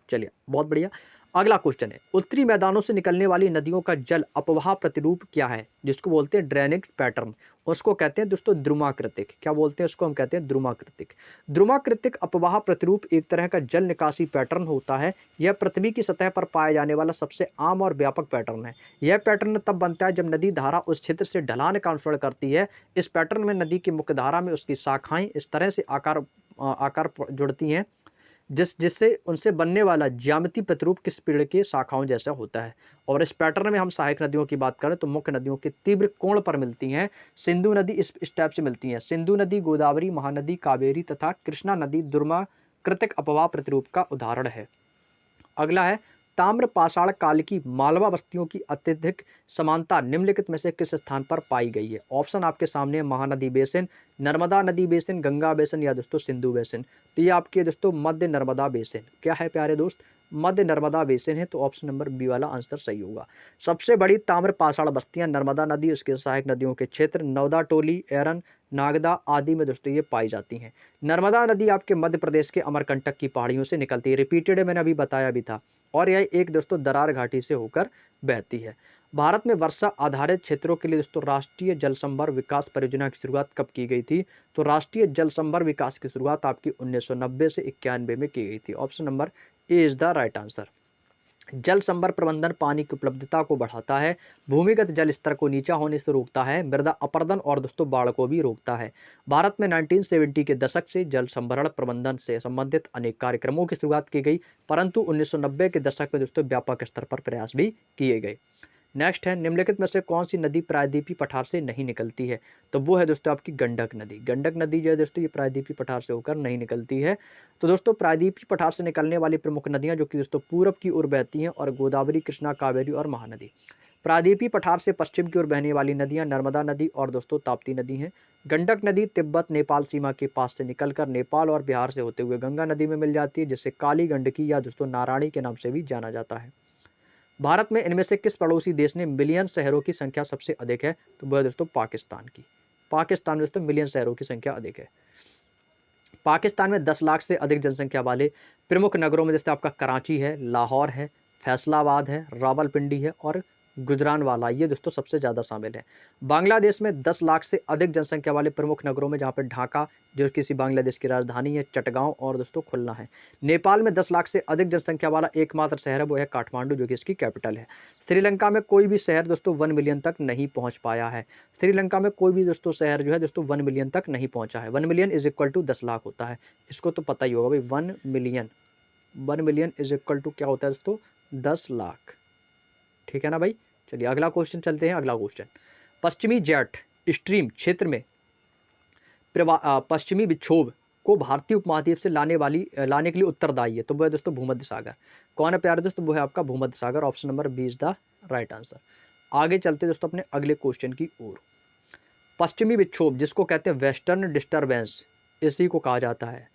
S1: चलिए बहुत बढ़िया। अगला क्वेश्चन है, उत्तरी मैदानों से निकलने वाली नदियों का जल अपवाह प्रतिरूप क्या है, जिसको बोलते हैं ड्रेनेज पैटर्न। उसको कहते हैं दोस्तों द्रुमाकृतिक। क्या बोलते हैं उसको? हम कहते हैं द्रुमाकृतिक। द्रुमाकृतिक अपवाह प्रतिरूप एक तरह का जल निकासी पैटर्न होता है। यह पृथ्वी की सतह पर पाए जाने वाला सबसे आम और व्यापक पैटर्न है। यह पैटर्न तब बनता है जब नदी धारा उस क्षेत्र से ढलान का अनुसरण करती है। इस पैटर्न में नदी की मुख्य धारा में उसकी शाखाएं इस तरह से आकार जुड़ती हैं जिससे उनसे बनने वाला ज्यामिति प्रतिरूप किस पेड़ के शाखाओं जैसा होता है। और इस पैटर्न में हम सहायक नदियों की बात करें तो मुख्य नदियों के तीव्र कोण पर मिलती हैं। सिंधु नदी इस टाइप से मिलती है। सिंधु नदी, गोदावरी, महानदी, कावेरी तथा कृष्णा नदी द्रुमाकृतिक अपवाह प्रतिरूप का उदाहरण है। अगला है ताम्र पाषाण काल की मालवा बस्तियों की अत्यधिक समानता निम्नलिखित में से किस स्थान पर पाई गई है? ऑप्शन आपके सामने है, महानदी बेसिन, नर्मदा नदी बेसिन, गंगा बेसिन या दोस्तों सिंधु बेसिन। तो ये आपकी है दोस्तों मध्य नर्मदा बेसिन। क्या है प्यारे दोस्त? मध्य नर्मदा बेसिन है, तो ऑप्शन नंबर बी वाला आंसर सही होगा। सबसे बड़ी ताम्र पाषाण बस्तियां नर्मदा नदी, उसके सहायक नदियों के क्षेत्र नौदा, टोली, एरन, नागदा आदि में दोस्तों ये पाई जाती हैं। नर्मदा नदी आपके मध्य प्रदेश के अमरकंटक की पहाड़ियों से निकलती है, रिपीटेड मैंने अभी बताया भी था, और यह एक दोस्तों दरार घाटी से होकर बहती है। भारत में वर्षा आधारित क्षेत्रों के लिए दोस्तों राष्ट्रीय जल संभर विकास परियोजना की शुरुआत कब की गई थी? तो राष्ट्रीय जल संभर विकास की शुरुआत आपकी 1990 से 91 में की गई थी। Option number A is the right answer. जल संभर प्रबंधन पानी की उपलब्धता को बढ़ाता है, भूमिगत जल स्तर को नीचा होने से रोकता है, मृदा अपरदन और दोस्तों बाढ़ को भी रोकता है। भारत में 1970 के दशक से जल संभरण प्रबंधन से संबंधित अनेक कार्यक्रमों की शुरुआत की गई, परंतु 1990 के दशक में दोस्तों व्यापक स्तर पर प्रयास भी किए गए। नेक्स्ट है, निम्नलिखित में से कौन सी नदी प्रायद्वीपीय पठार से नहीं निकलती है? तो वो है दोस्तों आपकी गंडक नदी। गंडक नदी जो है दोस्तों ये प्रायद्वीपीय पठार से होकर नहीं निकलती है। तो दोस्तों प्रायद्वीपीय पठार से निकलने वाली प्रमुख नदियां जो कि दोस्तों पूरब की ओर बहती हैं, और गोदावरी, कृष्णा, कावेरी और महानदी। प्रायद्वीपीय पठार से पश्चिम की ओर बहने वाली नदियां नर्मदा नदी और दोस्तों ताप्ती नदी हैं। गंडक नदी तिब्बत नेपाल सीमा के पास से निकलकर नेपाल और बिहार से होते हुए गंगा नदी में मिल जाती है, जिसे काली गंडकी या दोस्तों नारायणी के नाम से भी जाना जाता है। भारत में इनमें से किस पड़ोसी देश ने मिलियन शहरों की संख्या सबसे अधिक है? तो वह दोस्तों पाकिस्तान की। पाकिस्तान में दोस्तों मिलियन शहरों की संख्या अधिक है। पाकिस्तान में 10 लाख से अधिक जनसंख्या वाले प्रमुख नगरों में जैसे आपका कराची है, लाहौर है, फैसलाबाद है, रावलपिंडी है और गुजरानवाला, ये दोस्तों सबसे ज़्यादा शामिल है। बांग्लादेश में 10 लाख से अधिक जनसंख्या वाले प्रमुख नगरों में जहाँ पे ढाका जो किसी बांग्लादेश की राजधानी है, चटगांव और दोस्तों खुलना है। नेपाल में 10 लाख से अधिक जनसंख्या वाला एकमात्र शहर है, वो है काठमांडू जो कि इसकी कैपिटल है। श्रीलंका में कोई भी शहर दोस्तों 1 मिलियन तक नहीं पहुँच पाया है। श्रीलंका में कोई भी दोस्तों शहर जो है दोस्तों 1 मिलियन तक नहीं पहुँचा है। 1 million is equal to 10 lakh होता है, इसको तो पता ही होगा भाई। 1 मिलियन इज इक्वल टू क्या होता है दोस्तों? 10 लाख। ठीक है ना भाई। चलिए अगला क्वेश्चन चलते हैं। अगला क्वेश्चन, पश्चिमी जेट स्ट्रीम क्षेत्र में पश्चिमी विक्षोभ को भारतीय उपमहाद्वीप से लाने के लिए उत्तरदायी है, तो वो है दोस्तों भूमध्य सागर। कौन है प्यारे दोस्तों? वो है आपका भूमध्य सागर। Option number B is the right answer. आगे चलते दोस्तों अपने अगले क्वेश्चन की ओर। पश्चिमी विक्षोभ जिसको कहते हैं वेस्टर्न डिस्टर्बेंस, इसी को कहा जाता है।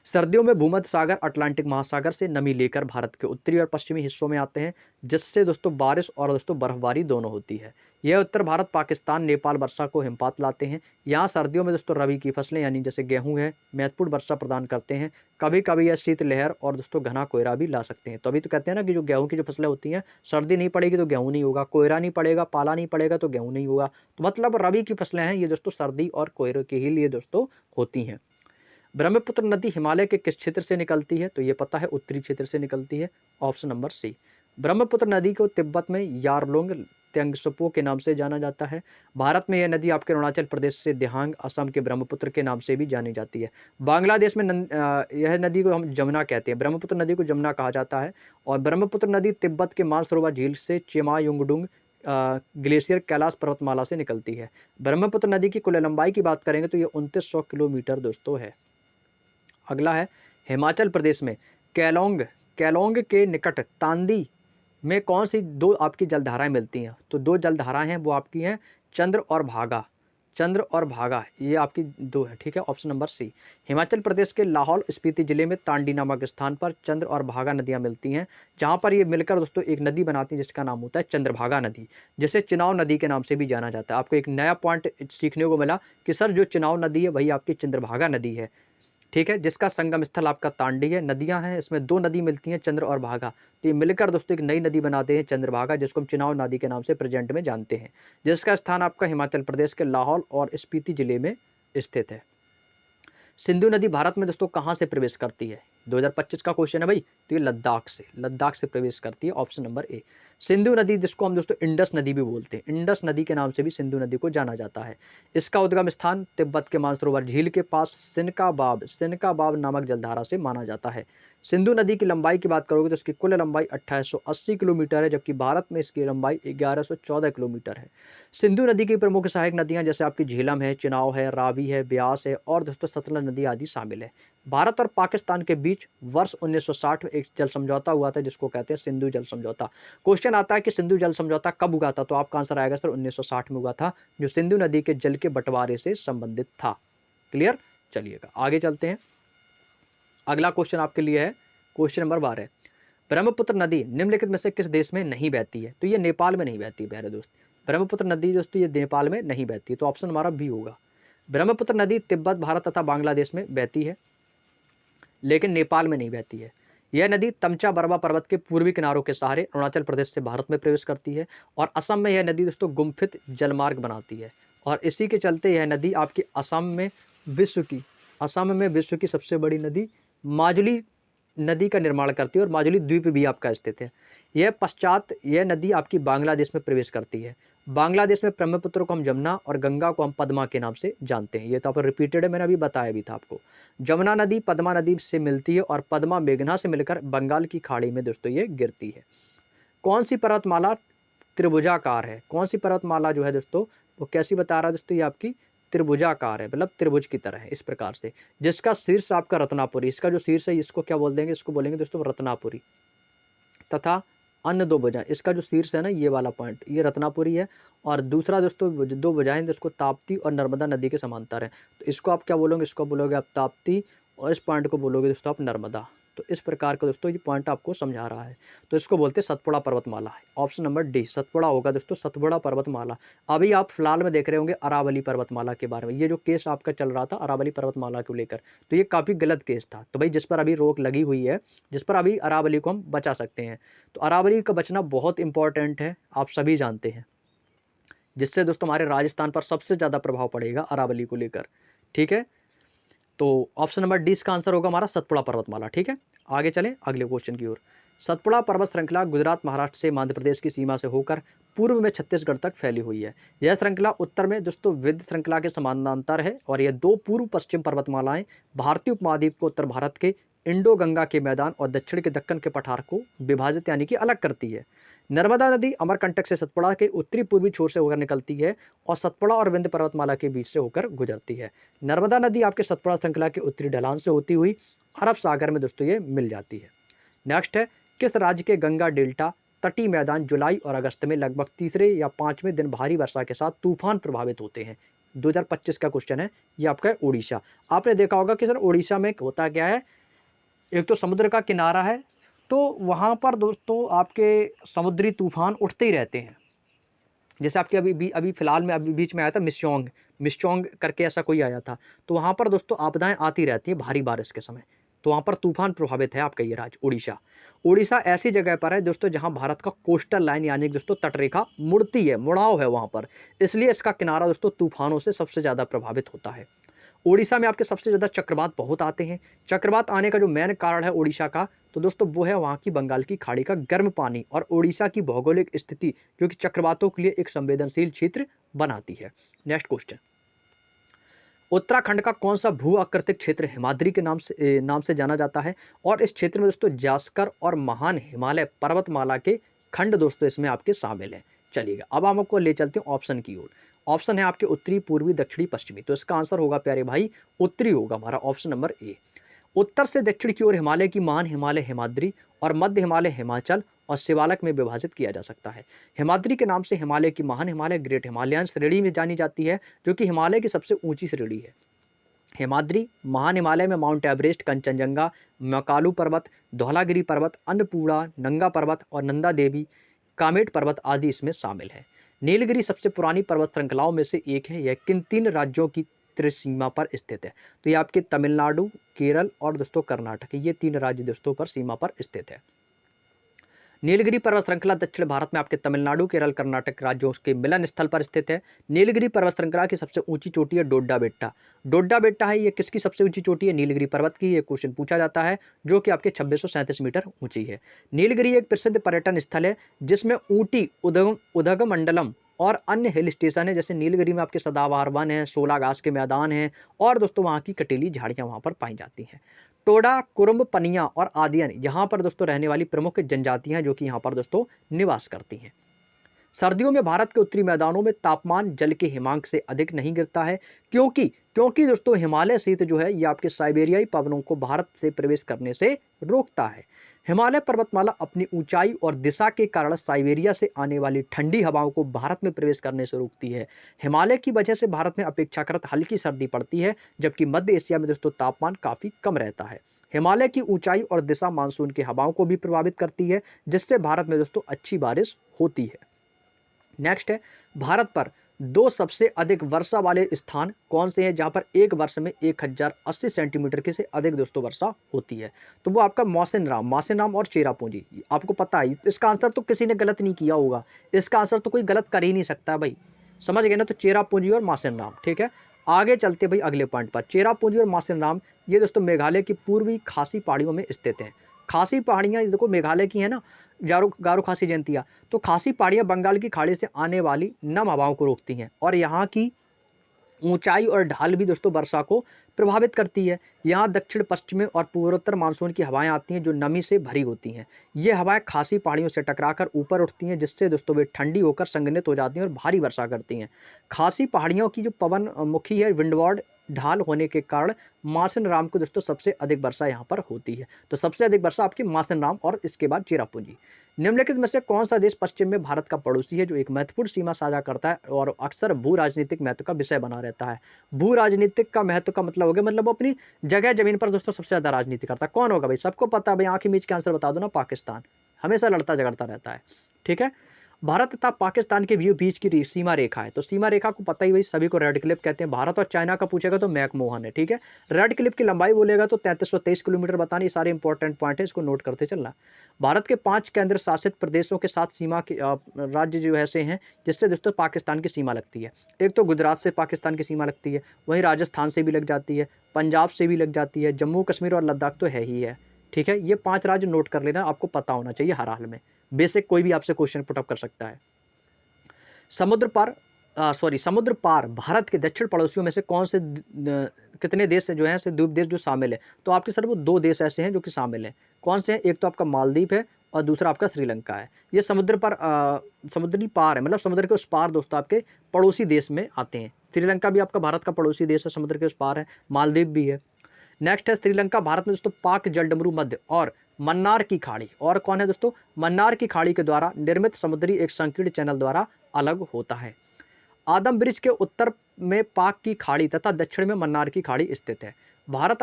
S1: सर्दियों में भूमध्य सागर अटलांटिक महासागर से नमी लेकर भारत के उत्तरी और पश्चिमी हिस्सों में आते हैं, जिससे दोस्तों बारिश और दोस्तों बर्फबारी दोनों होती है। यह उत्तर भारत, पाकिस्तान, नेपाल वर्षा को हिमपात लाते हैं। यहाँ सर्दियों में दोस्तों रबी की फसलें यानी जैसे गेहूं है महत्वपूर्ण वर्षा प्रदान करते हैं। कभी कभी यह शीतलहर और दोस्तों घना कोहरा भी ला सकते हैं। तो अभी तो कहते हैं ना कि जो गेहूं की जो फसलें होती हैं, सर्दी नहीं पड़ेगी तो गेहूं नहीं होगा, कोहरा नहीं पड़ेगा, पाला नहीं पड़ेगा तो गेहूं नहीं होगा। तो मतलब रबी की फसलें हैं ये दोस्तों सर्दी और कोहरे के ही लिए दोस्तों होती हैं। ब्रह्मपुत्र नदी हिमालय के किस क्षेत्र से निकलती है? तो ये पता है, उत्तरी क्षेत्र से निकलती है। Option number C. ब्रह्मपुत्र नदी को तिब्बत में यारलुंग त्संगपो के नाम से जाना जाता है। भारत में यह नदी आपके अरुणाचल प्रदेश से दिहांग, असम के ब्रह्मपुत्र के नाम से भी जानी जाती है। बांग्लादेश में यह नदी को हम जमुना कहते हैं, ब्रह्मपुत्र नदी को जमुना कहा जाता है। और ब्रह्मपुत्र नदी तिब्बत के मानसरोवर झील से चेमायुंगडुंग ग्लेशियर कैलाश पर्वतमाला से निकलती है। ब्रह्मपुत्र नदी की कुल लंबाई की बात करेंगे तो ये 2900 किलोमीटर दोस्तों है। अगला है, हिमाचल प्रदेश में केलोंग के निकट तांदी में कौन सी दो आपकी जलधाराएं मिलती हैं? तो दो जलधाराएं हैं वो आपकी हैं चंद्र और भागा, ये आपकी दो है। ठीक है, option number C. Himachal Pradesh के लाहौल स्पीति जिले में तांडी नामक स्थान पर चंद्र और भागा नदियां मिलती हैं, जहां पर ये मिलकर दोस्तों एक नदी बनाती है जिसका नाम होता है चंद्रभागा नदी, जिसे चिनाव नदी के नाम से भी जाना जाता है। आपको एक नया पॉइंट सीखने को मिला कि सर जो चिनाव नदी है वही आपकी चंद्रभागा नदी है। ठीक है, जिसका संगम स्थल आपका तांडी है। नदियां हैं इसमें, दो नदी मिलती हैं चंद्र और भागा, तो ये मिलकर दोस्तों एक नई नदी बनाते हैं चंद्रभागा, जिसको हम चिनाव नदी के नाम से प्रेजेंट में जानते हैं, जिसका स्थान आपका हिमाचल प्रदेश के लाहौल और स्पीति जिले में स्थित है। सिंधु नदी भारत में दोस्तों कहाँ से प्रवेश करती है? 2025 का क्वेश्चन है भाई। तो ये लद्दाख से प्रवेश करती है। Option number A. सिंधु नदी जिसको हम दोस्तों इंडस नदी भी बोलते हैं, इंडस नदी के नाम से भी सिंधु नदी को जाना जाता है। इसका उद्गम स्थान तिब्बत के मानसरोवर झील के पास सिनका बाब नामक जलधारा से माना जाता है। सिंधु नदी की लंबाई की बात करोगे तो इसकी कुल लंबाई 2880 किलोमीटर है, जबकि भारत में इसकी लंबाई 1114 किलोमीटर है। सिंधु नदी की प्रमुख सहायक नदियां जैसे आपकी झेलम है, चिनाव है, रावी है, ब्यास है और दोस्तों सतलज नदी आदि शामिल है। भारत और पाकिस्तान के बीच वर्ष 1960 में एक जल समझौता हुआ था जिसको कहते हैं सिंधु जल समझौता। क्वेश्चन आता है कि सिंधु जल समझौता कब हुआ था, तो आपका आंसर आएगा सर 1960 में हुआ था, जो सिंधु नदी के जल के बंटवारे से संबंधित था। क्लियर, चलिएगा आगे चलते हैं। अगला क्वेश्चन आपके लिए है क्वेश्चन नंबर 12। ब्रह्मपुत्र नदी निम्नलिखित में से किस देश में नहीं बहती है, तो ये नेपाल में नहीं बहती है प्यारे दोस्त। ब्रह्मपुत्र नदी दोस्तों ये नेपाल में नहीं बहती है, तो ऑप्शन हमारा बी होगा। ब्रह्मपुत्र नदी तिब्बत, भारत तथा बांग्लादेश में बहती है, लेकिन नेपाल में नहीं बहती है। यह नदी तमचा बरवा पर्वत के पूर्वी किनारों के सहारे अरुणाचल प्रदेश से भारत में प्रवेश करती है और असम में यह नदी दोस्तों गुम्फित जलमार्ग बनाती है, और इसी के चलते यह नदी आपकी असम में विश्व की सबसे बड़ी नदी माजुली नदी का निर्माण करती है, और माजुली द्वीप भी आपका स्थित है। यह नदी आपकी बांग्लादेश में प्रवेश करती है। बांग्लादेश में ब्रह्मपुत्र को हम जमुना और गंगा को हम पद्मा के नाम से जानते हैं। ये तो आप रिपीटेड है, मैंने अभी बताया भी था आपको। जमुना नदी पद्मा नदी से मिलती है और पद्मा मेघना से मिलकर बंगाल की खाड़ी में दोस्तों ये गिरती है। कौन सी पर्वतमाला त्रिभुजाकार है? कौन सी पर्वतमाला जो है दोस्तों वो कैसी बता रहा है दोस्तों, ये आपकी त्रिभुजाकार है, मतलब त्रिभुज की तरह है इस प्रकार से, जिसका शीर्ष आपका रत्नापुरी, इसका जो शीर्ष है इसको क्या बोल देंगे, इसको बोलेंगे दोस्तों रत्नापुरी, तथा अन्य दो भुजाएं, इसका जो शीर्ष है ना ये वाला पॉइंट ये रत्नापुरी है, और दूसरा दोस्तों दो भुजाएं जिसको ताप्ती और नर्मदा नदी के समांतर है, तो इसको आप क्या बोलोगे, इसको बोलोगे आप ताप्ती और इस पॉइंट को बोलोगे दोस्तों आप नर्मदा। तो इस प्रकार का दोस्तों ये पॉइंट आपको समझा रहा है, तो इसको बोलते हैं सतपुड़ा पर्वतमाला है। ऑप्शन नंबर डी सतपुड़ा होगा दोस्तों, सतपुड़ा पर्वतमाला। अभी आप फिलहाल में देख रहे होंगे अरावली पर्वतमाला के बारे में, ये जो केस आपका चल रहा था अरावली पर्वतमाला को लेकर, तो ये काफ़ी गलत केस था। तो भाई जिस पर अभी रोक लगी हुई है, जिस पर अभी अरावली को हम बचा सकते हैं, तो अरावली का बचना बहुत इंपॉर्टेंट है, आप सभी जानते हैं, जिससे दोस्तों हमारे राजस्थान पर सबसे ज़्यादा प्रभाव पड़ेगा अरावली को लेकर। ठीक है, तो ऑप्शन नंबर डी इसका आंसर होगा हमारा सतपुड़ा पर्वतमाला। ठीक है, आगे चलें अगले क्वेश्चन की ओर। सतपुड़ा पर्वत श्रृंखला गुजरात, महाराष्ट्र से मध्य प्रदेश की सीमा से होकर पूर्व में छत्तीसगढ़ तक फैली हुई है। यह श्रृंखला उत्तर में दोस्तों विंध्य श्रृंखला के समानांतर है, और यह दो पूर्व पश्चिम पर्वतमालाएं भारतीय उपमहाद्वीप को उत्तर भारत के इंडो गंगा के मैदान और दक्षिण के दक्कन के पठार को विभाजित यानी कि अलग करती है। नर्मदा नदी अमरकंटक से सतपुड़ा के उत्तरी पूर्वी छोर से होकर निकलती है और सतपुड़ा और विंध्य पर्वतमाला के बीच से होकर गुजरती है। नर्मदा नदी आपके सतपुड़ा श्रृंखला के उत्तरी ढलान से होती हुई अरब सागर में दोस्तों ये मिल जाती है। नेक्स्ट है, किस राज्य के गंगा डेल्टा तटीय मैदान जुलाई और अगस्त में लगभग तीसरे या पांचवें दिन भारी वर्षा के साथ तूफान प्रभावित होते हैं? 2025 का क्वेश्चन है, ये आपका है उड़ीसा। आपने देखा होगा कि सर उड़ीसा में होता क्या है, एक तो समुद्र का किनारा है, तो वहाँ पर दोस्तों आपके समुद्री तूफान उठते ही रहते हैं। जैसे आपके अभी फिलहाल में अभी बीच में आया था मिस्चोंग करके ऐसा कोई आया था, तो वहाँ पर दोस्तों आपदाएं आती रहती हैं भारी बारिश के समय, तो वहाँ पर तूफान प्रभावित है आपका ये राज्य उड़ीसा। उड़ीसा ऐसी जगह पर है दोस्तों जहाँ भारत का कोस्टल लाइन यानी दोस्तों तटरेखा मुड़ती है, मुड़ाव है वहाँ पर, इसलिए इसका किनारा दोस्तों तूफानों से सबसे ज़्यादा प्रभावित होता है। उड़ीसा में आपके सबसे ज़्यादा चक्रवात बहुत आते हैं। चक्रवात आने का जो मेन कारण है उड़ीसा का, तो दोस्तों वो है वहाँ की बंगाल की खाड़ी का गर्म पानी और उड़ीसा की भौगोलिक स्थिति, जो कि चक्रवातों के लिए एक संवेदनशील क्षेत्र बनाती है। नेक्स्ट क्वेश्चन, उत्तराखंड का कौन सा भू आकृतिक क्षेत्र हिमाद्री के नाम से जाना जाता है? और इस क्षेत्र में दोस्तों जास्कर और महान हिमालय पर्वतमाला के खंड दोस्तों इसमें आपके शामिल हैं। चलिएगा अब हम आपको ले चलते हैं ऑप्शन की ओर। ऑप्शन है आपके उत्तरी, पूर्वी, दक्षिणी, पश्चिमी, तो इसका आंसर होगा प्यारे भाई उत्तरी होगा हमारा, ऑप्शन नंबर ए। उत्तर से दक्षिण की ओर हिमालय की महान हिमालय हिमाद्री और मध्य हिमालय हिमाचल और शिवालक में विभाजित किया जा सकता है। हिमाद्री के नाम से हिमालय की महान हिमालय ग्रेट हिमालयन श्रेणी में जानी जाती है, जो कि हिमालय की सबसे ऊंची श्रेणी है। हिमाद्री महान हिमालय में माउंट एवरेस्ट, कंचनजंगा, मैकालू पर्वत, धौलागिरी पर्वत, अन्नपूर्णा, नंगा पर्वत और नंदा देवी कामेट पर्वत आदि इसमें शामिल है। नीलगिरी सबसे पुरानी पर्वत श्रृंखलाओं में से एक है। यह किन तीन राज्यों की त्रिसीमा पर स्थित है? तो ये आपके तमिलनाडु, केरल और दोस्तों कर्नाटक, ये तीन राज्य दोस्तों पर सीमा पर स्थित है। नीलगिरी पर्वत श्रृंखला दक्षिण भारत में आपके तमिलनाडु, केरल, कर्नाटक राज्यों के मिलन स्थल पर स्थित है। नीलगिरी पर्वत श्रृंखला की सबसे ऊंची चोटी है डोड्डा बेट्टा। डोड्डा बेट्टा है ये किसकी सबसे ऊंची चोटी है? नीलगिरी पर्वत की। ये क्वेश्चन पूछा जाता है, जो कि आपके 2637 मीटर ऊंची है। नीलगिरी एक प्रसिद्ध पर्यटन स्थल है जिसमें ऊटी, उदगमंडलम और अन्य हिल स्टेशन है। जैसे नीलगिरी में आपके सदाबहार वन है, 16 घास के मैदान हैं और दोस्तों वहाँ की कटीली झाड़ियाँ वहाँ पर पाई जाती हैं। टोडा, कुरुम्ब, पनिया और आदियन यहाँ पर दोस्तों रहने वाली प्रमुख जनजातियां हैं जो कि यहाँ पर दोस्तों निवास करती हैं। सर्दियों में भारत के उत्तरी मैदानों में तापमान जल के हिमांक से अधिक नहीं गिरता है, क्योंकि क्योंकि दोस्तों हिमालय शीत जो है ये आपके साइबेरियाई पवनों को भारत से प्रवेश करने से रोकता है। हिमालय पर्वतमाला अपनी ऊंचाई और दिशा के कारण साइबेरिया से आने वाली ठंडी हवाओं को भारत में प्रवेश करने से रोकती है। हिमालय की वजह से भारत में अपेक्षाकृत हल्की सर्दी पड़ती है, जबकि मध्य एशिया में दोस्तों तापमान काफी कम रहता है। हिमालय की ऊंचाई और दिशा मानसून की हवाओं को भी प्रभावित करती है, जिससे भारत में दोस्तों अच्छी बारिश होती है। नेक्स्ट है, भारत पर दो सबसे अधिक वर्षा वाले स्थान कौन से हैं जहां पर एक वर्ष में 1080 सेंटीमीटर की से अधिक दोस्तों वर्षा होती है? तो वो आपका मौसिनराम और चेरापूंजी। आपको पता है इसका आंसर तो किसी ने गलत नहीं किया होगा, इसका आंसर तो कोई गलत कर ही नहीं सकता भाई, समझ गए ना? तो चेरापूंजी और मौसिनराम, ठीक है। आगे चलते भाई अगले पॉइंट पर। चेरापूंजी और मौसिनराम ये दोस्तों मेघालय की पूर्वी खासी पहाड़ियों में स्थित हैं। खासी पहाड़ियाँ देखो मेघालय की है ना, गारो खासी जयंतिया। तो खासी पहाड़ियाँ बंगाल की खाड़ी से आने वाली नम हवाओं को रोकती हैं और यहाँ की ऊंचाई और ढाल भी दोस्तों वर्षा को प्रभावित करती है। यहाँ दक्षिण पश्चिमी और पूर्वोत्तर मानसून की हवाएं आती हैं जो नमी से भरी होती हैं। ये हवाएं खासी पहाड़ियों से टकराकर ऊपर उठती हैं, जिससे दोस्तों वे ठंडी होकर संघनित हो जाती हैं और भारी वर्षा करती हैं। खासी पहाड़ियों की जो पवन मुखी है विंडवार्ड ढाल होने के कारण मासिन राम को दोस्तों सबसे अधिक वर्षा यहाँ पर होती है। तो सबसे अधिक वर्षा आपकी मासिन राम और इसके बाद चेरापूंजी। निम्नलिखित में से कौन सा देश पश्चिम में भारत का पड़ोसी है जो एक महत्वपूर्ण सीमा साझा करता है और अक्सर भू राजनीतिक महत्व का विषय बना रहता है? भू राजनीतिक का महत्व का मतलब हो गया, मतलब वो अपनी जगह जमीन पर दोस्तों सबसे ज्यादा राजनीति करता है। कौन होगा भाई? सबको पता है भाई, आंखें मीच के आंसर बता दो ना, पाकिस्तान हमेशा लड़ता झगड़ता रहता है, ठीक है। भारत तथा पाकिस्तान के बीच की सीमा रेखा है, तो सीमा रेखा को पता ही भाई सभी को रेड क्लिप कहते हैं। भारत और चाइना का पूछेगा तो मैकमोहन है, ठीक है। रेड क्लिप की लंबाई बोलेगा तो 3323 किलोमीटर बतानी। सारे इंपॉर्टेंट पॉइंट है, इसको नोट करते चलना। भारत के 5 केंद्र शासित प्रदेशों के साथ सीमा के राज्य जो ऐसे हैं जिससे दोस्तों पाकिस्तान की सीमा लगती है। एक तो गुजरात से पाकिस्तान की सीमा लगती है, वहीं राजस्थान से भी लग जाती है, पंजाब से भी लग जाती है, जम्मू कश्मीर और लद्दाख तो है ही है, ठीक है। ये 5 राज्य नोट कर लेना, आपको पता होना चाहिए हर हाल में। बेसिक कोई भी आपसे क्वेश्चन पुटअप कर सकता है। समुद्र पार भारत के दक्षिण पड़ोसियों में से कौन से कितने देश जो हैं द्वीप देश जो शामिल है? तो आपके सर वो 2 देश ऐसे हैं जो कि शामिल हैं। कौन से हैं? एक तो आपका मालदीव है और दूसरा आपका श्रीलंका है। ये समुद्री पार है, मतलब समुद्र के उस पार दोस्तों आपके पड़ोसी देश में आते हैं। श्रीलंका भी आपका भारत का पड़ोसी देश है, समुद्र के उस पार है। मालदीव भी है। नेक्स्ट है श्रीलंका भारत में दोस्तों पाक जलडमरू मध्य और मन्नार की खाड़ी, और कौन है दोस्तों? मन्नार की खाड़ी के द्वारा निर्मित समुद्री एक संकीर्ण चैनल द्वारा अलग होता है। आदम ब्रिज के उत्तर में पाक की खाड़ी तथा दक्षिण में मन्नार की खाड़ी स्थित है। भारत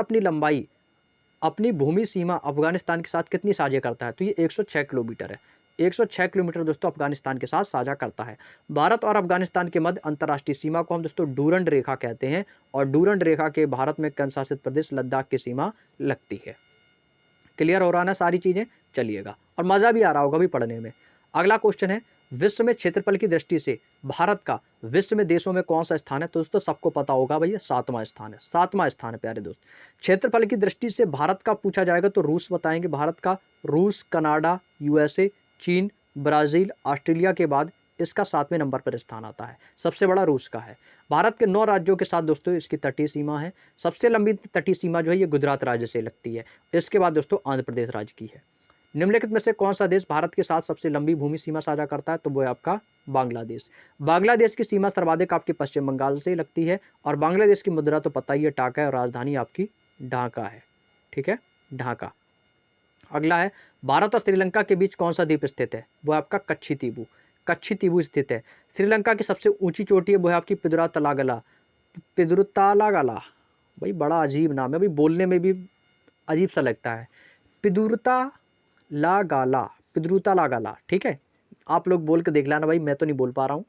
S1: अपनी भूमि सीमा अफगानिस्तान के साथ कितनी साझा करता है? तो ये 106 किलोमीटर है। 106 किलोमीटर दोस्तों अफगानिस्तान के साथ साझा करता है। भारत और अफगानिस्तान के मध्य अंतर्राष्ट्रीय सीमा को हम दोस्तों डूरंड रेखा कहते हैं और डूरंड रेखा के भारत में केंद्र शासित प्रदेश लद्दाख की सीमा लगती है। क्लियर हो रहा है ना सारी चीजें? चलिएगा, और मजा भी आ रहा होगा भी पढ़ने में। अगला क्वेश्चन है, विश्व में क्षेत्रफल की दृष्टि से भारत का विश्व में देशों में कौन सा स्थान है? तो दोस्तों सबको पता होगा भैया, 7वां स्थान है। 7वां स्थान है प्यारे दोस्त। क्षेत्रफल की दृष्टि से भारत का पूछा जाएगा तो रूस बताएंगे। भारत का रूस, कनाडा, यूएसए, चीन, ब्राजील, ऑस्ट्रेलिया के बाद इसका 7वें नंबर पर स्थान आता है। सबसे बड़ा रूस का है। भारत के 9 राज्यों के साथ दोस्तों इसकी तटीय सीमा है। सबसे लंबी तटीय सीमा जो है ये गुजरात राज्य से लगती है। इसके बाद दोस्तों आंध्र प्रदेश राज्य की है। निम्नलिखित में से कौन सा देश भारत के साथ सबसे लंबी भूमि सीमा साझा करता है? तो वो है आपका बांग्लादेश। बांग्लादेश की सीमा सर्वाधिक आपके पश्चिम बंगाल से लगती है और बांग्लादेश की मुद्रा तो पता ही है टाका है और राजधानी आपकी ढाका है, ठीक है, ढाका। अगला है, भारत और श्रीलंका के बीच कौन सा द्वीप स्थित है? वो आपका कच्छी तीबू। कच्छी तीबू स्थित है। श्रीलंका की सबसे ऊंची चोटी है वो है आपकी पिदुरतालागला। भाई बड़ा अजीब नाम है, भाई बोलने में भी अजीब सा लगता है। पिदुरतालागाला, ठीक है। आप लोग बोल के देख लेना भाई, मैं तो नहीं बोल पा रहा हूँ।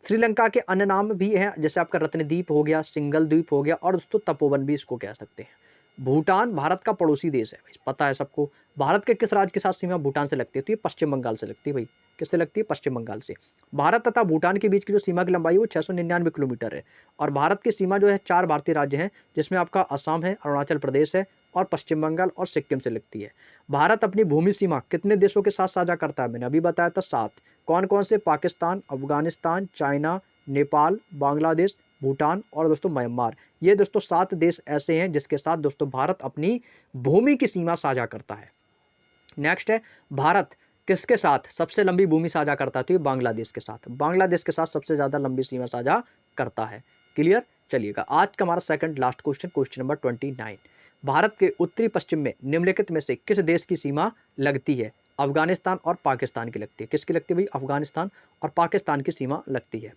S1: श्रीलंका के अन्य नाम भी हैं, जैसे आपका रत्नद्वीप हो गया, सिंगल द्वीप हो गया और दोस्तों तपोवन भी इसको कह सकते हैं। भूटान भारत का पड़ोसी देश है, पता है सबको। भारत के किस राज्य के साथ सीमा भूटान से लगती है? तो ये पश्चिम बंगाल से लगती है भाई। किससे लगती है? पश्चिम बंगाल से। भारत तथा भूटान के बीच की जो सीमा की लंबाई है वो 699 किलोमीटर है और भारत की सीमा जो है 4 भारतीय राज्य हैं, जिसमें आपका असम है, अरुणाचल प्रदेश है और पश्चिम बंगाल और सिक्किम से लगती है। भारत अपनी भूमि सीमा कितने देशों के साथ साझा करता है? मैंने अभी बताया था 7। कौन कौन से? पाकिस्तान, अफगानिस्तान, चाइना, नेपाल, बांग्लादेश, भूटान और दोस्तों म्यांमार। ये दोस्तों 7 देश ऐसे हैं जिसके साथ दोस्तों भारत अपनी भूमि की सीमा साझा करता है। नेक्स्ट है, भारत किसके साथ सबसे लंबी भूमि साझा करता है? तो ये बांग्लादेश के साथ, बांग्लादेश के साथ सबसे ज्यादा लंबी सीमा साझा करता है। क्लियर? चलिएगा, आज का हमारा second last question, question number 29। Bharat के उत्तरी पश्चिम में निम्नलिखित में से किस देश की सीमा लगती है? अफगानिस्तान और पाकिस्तान की लगती है। किसकी लगती है भाई? अफगानिस्तान और पाकिस्तान की सीमा लगती है।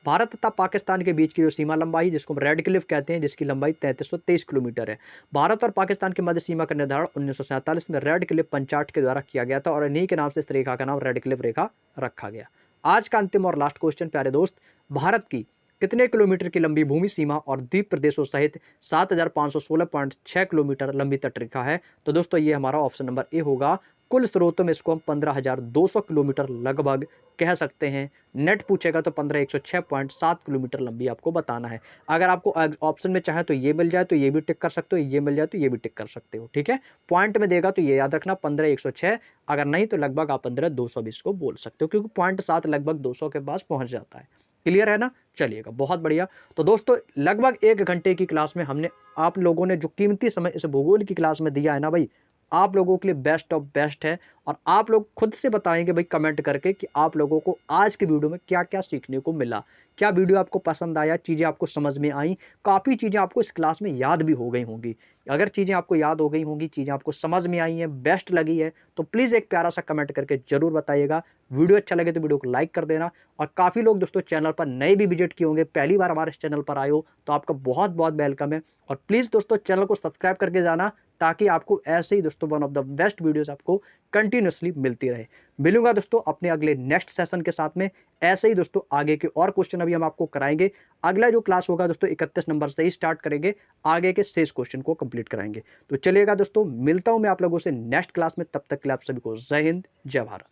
S1: भारत तथा पाकिस्तान के बीच की जो सीमा लंबाई, जिसको हम रेड क्लिफ कहते हैं, जिसकी लंबाई 3323 किलोमीटर है। भारत और पाकिस्तान के मध्य सीमा का निर्धारण 1947 में रेड क्लिफ पंचाट के द्वारा किया गया था और इन्हीं के नाम से इस रेखा का नाम रेड क्लिफ रेखा रखा गया। आज का अंतिम और लास्ट क्वेश्चन प्यारे दोस्त, भारत की कितने किलोमीटर की लंबी भूमि सीमा और द्वीप प्रदेशों सहित 7516.6 किलोमीटर लंबी तटरेखा है? तो दोस्तों ये हमारा ऑप्शन नंबर ए होगा। कुल स्रोतों में इसको हम 15,200 किलोमीटर लगभग कह सकते हैं। नेट पूछेगा तो 15,106.7 किलोमीटर लंबी आपको बताना है। अगर आपको ऑप्शन में चाहे तो ये मिल जाए तो ये भी टिक कर सकते हो, ये मिल जाए तो ये भी टिक कर सकते हो। ठीक है, पॉइंट में देगा तो ये याद रखना 15,106, अगर नहीं तो लगभग आप 15,220 को बोल सकते हो, क्योंकि 0.7 लगभग 200 के पास पहुंच जाता है। क्लियर है ना? चलिएगा, बहुत बढ़िया। तो दोस्तों लगभग 1 घंटे की क्लास में हमने आप लोगों ने जो कीमती समय इस भूगोल की क्लास में दिया है ना भाई, आप लोगों के लिए बेस्ट ऑफ बेस्ट है। और आप लोग खुद से बताएंगे भाई कमेंट करके कि आप लोगों को आज की वीडियो में क्या क्या सीखने को मिला, क्या वीडियो आपको पसंद आया, चीज़ें आपको समझ में आई, काफ़ी चीज़ें आपको इस क्लास में याद भी हो गई होंगी। अगर चीज़ें आपको याद हो गई होंगी, चीज़ें आपको समझ में आई हैं, बेस्ट लगी है, तो प्लीज़ एक प्यारा सा कमेंट करके जरूर बताइएगा। वीडियो अच्छा लगे तो वीडियो को लाइक कर देना। और काफ़ी लोग दोस्तों चैनल पर नए भी विजिट किए होंगे, पहली बार हमारे इस चैनल पर आए हो तो आपका बहुत बहुत वेलकम है। और प्लीज़ दोस्तों चैनल को सब्सक्राइब करके जाना, ताकि आपको ऐसे ही दोस्तों one of the best videos आपको कंटिन्यूसली मिलती रहे। मिलूंगा दोस्तों अपने अगले नेक्स्ट सेशन के साथ में। ऐसे ही दोस्तों आगे के और क्वेश्चन अभी हम आपको कराएंगे। अगला जो क्लास होगा दोस्तों 31 नंबर से ही स्टार्ट करेंगे, आगे के शेष क्वेश्चन को कंप्लीट कराएंगे। तो चलिएगा दोस्तों, मिलता हूं मैं आप लोगों से नेक्स्ट क्लास में। तब तक के लिए आप सभी को जय हिंद, जय भारत।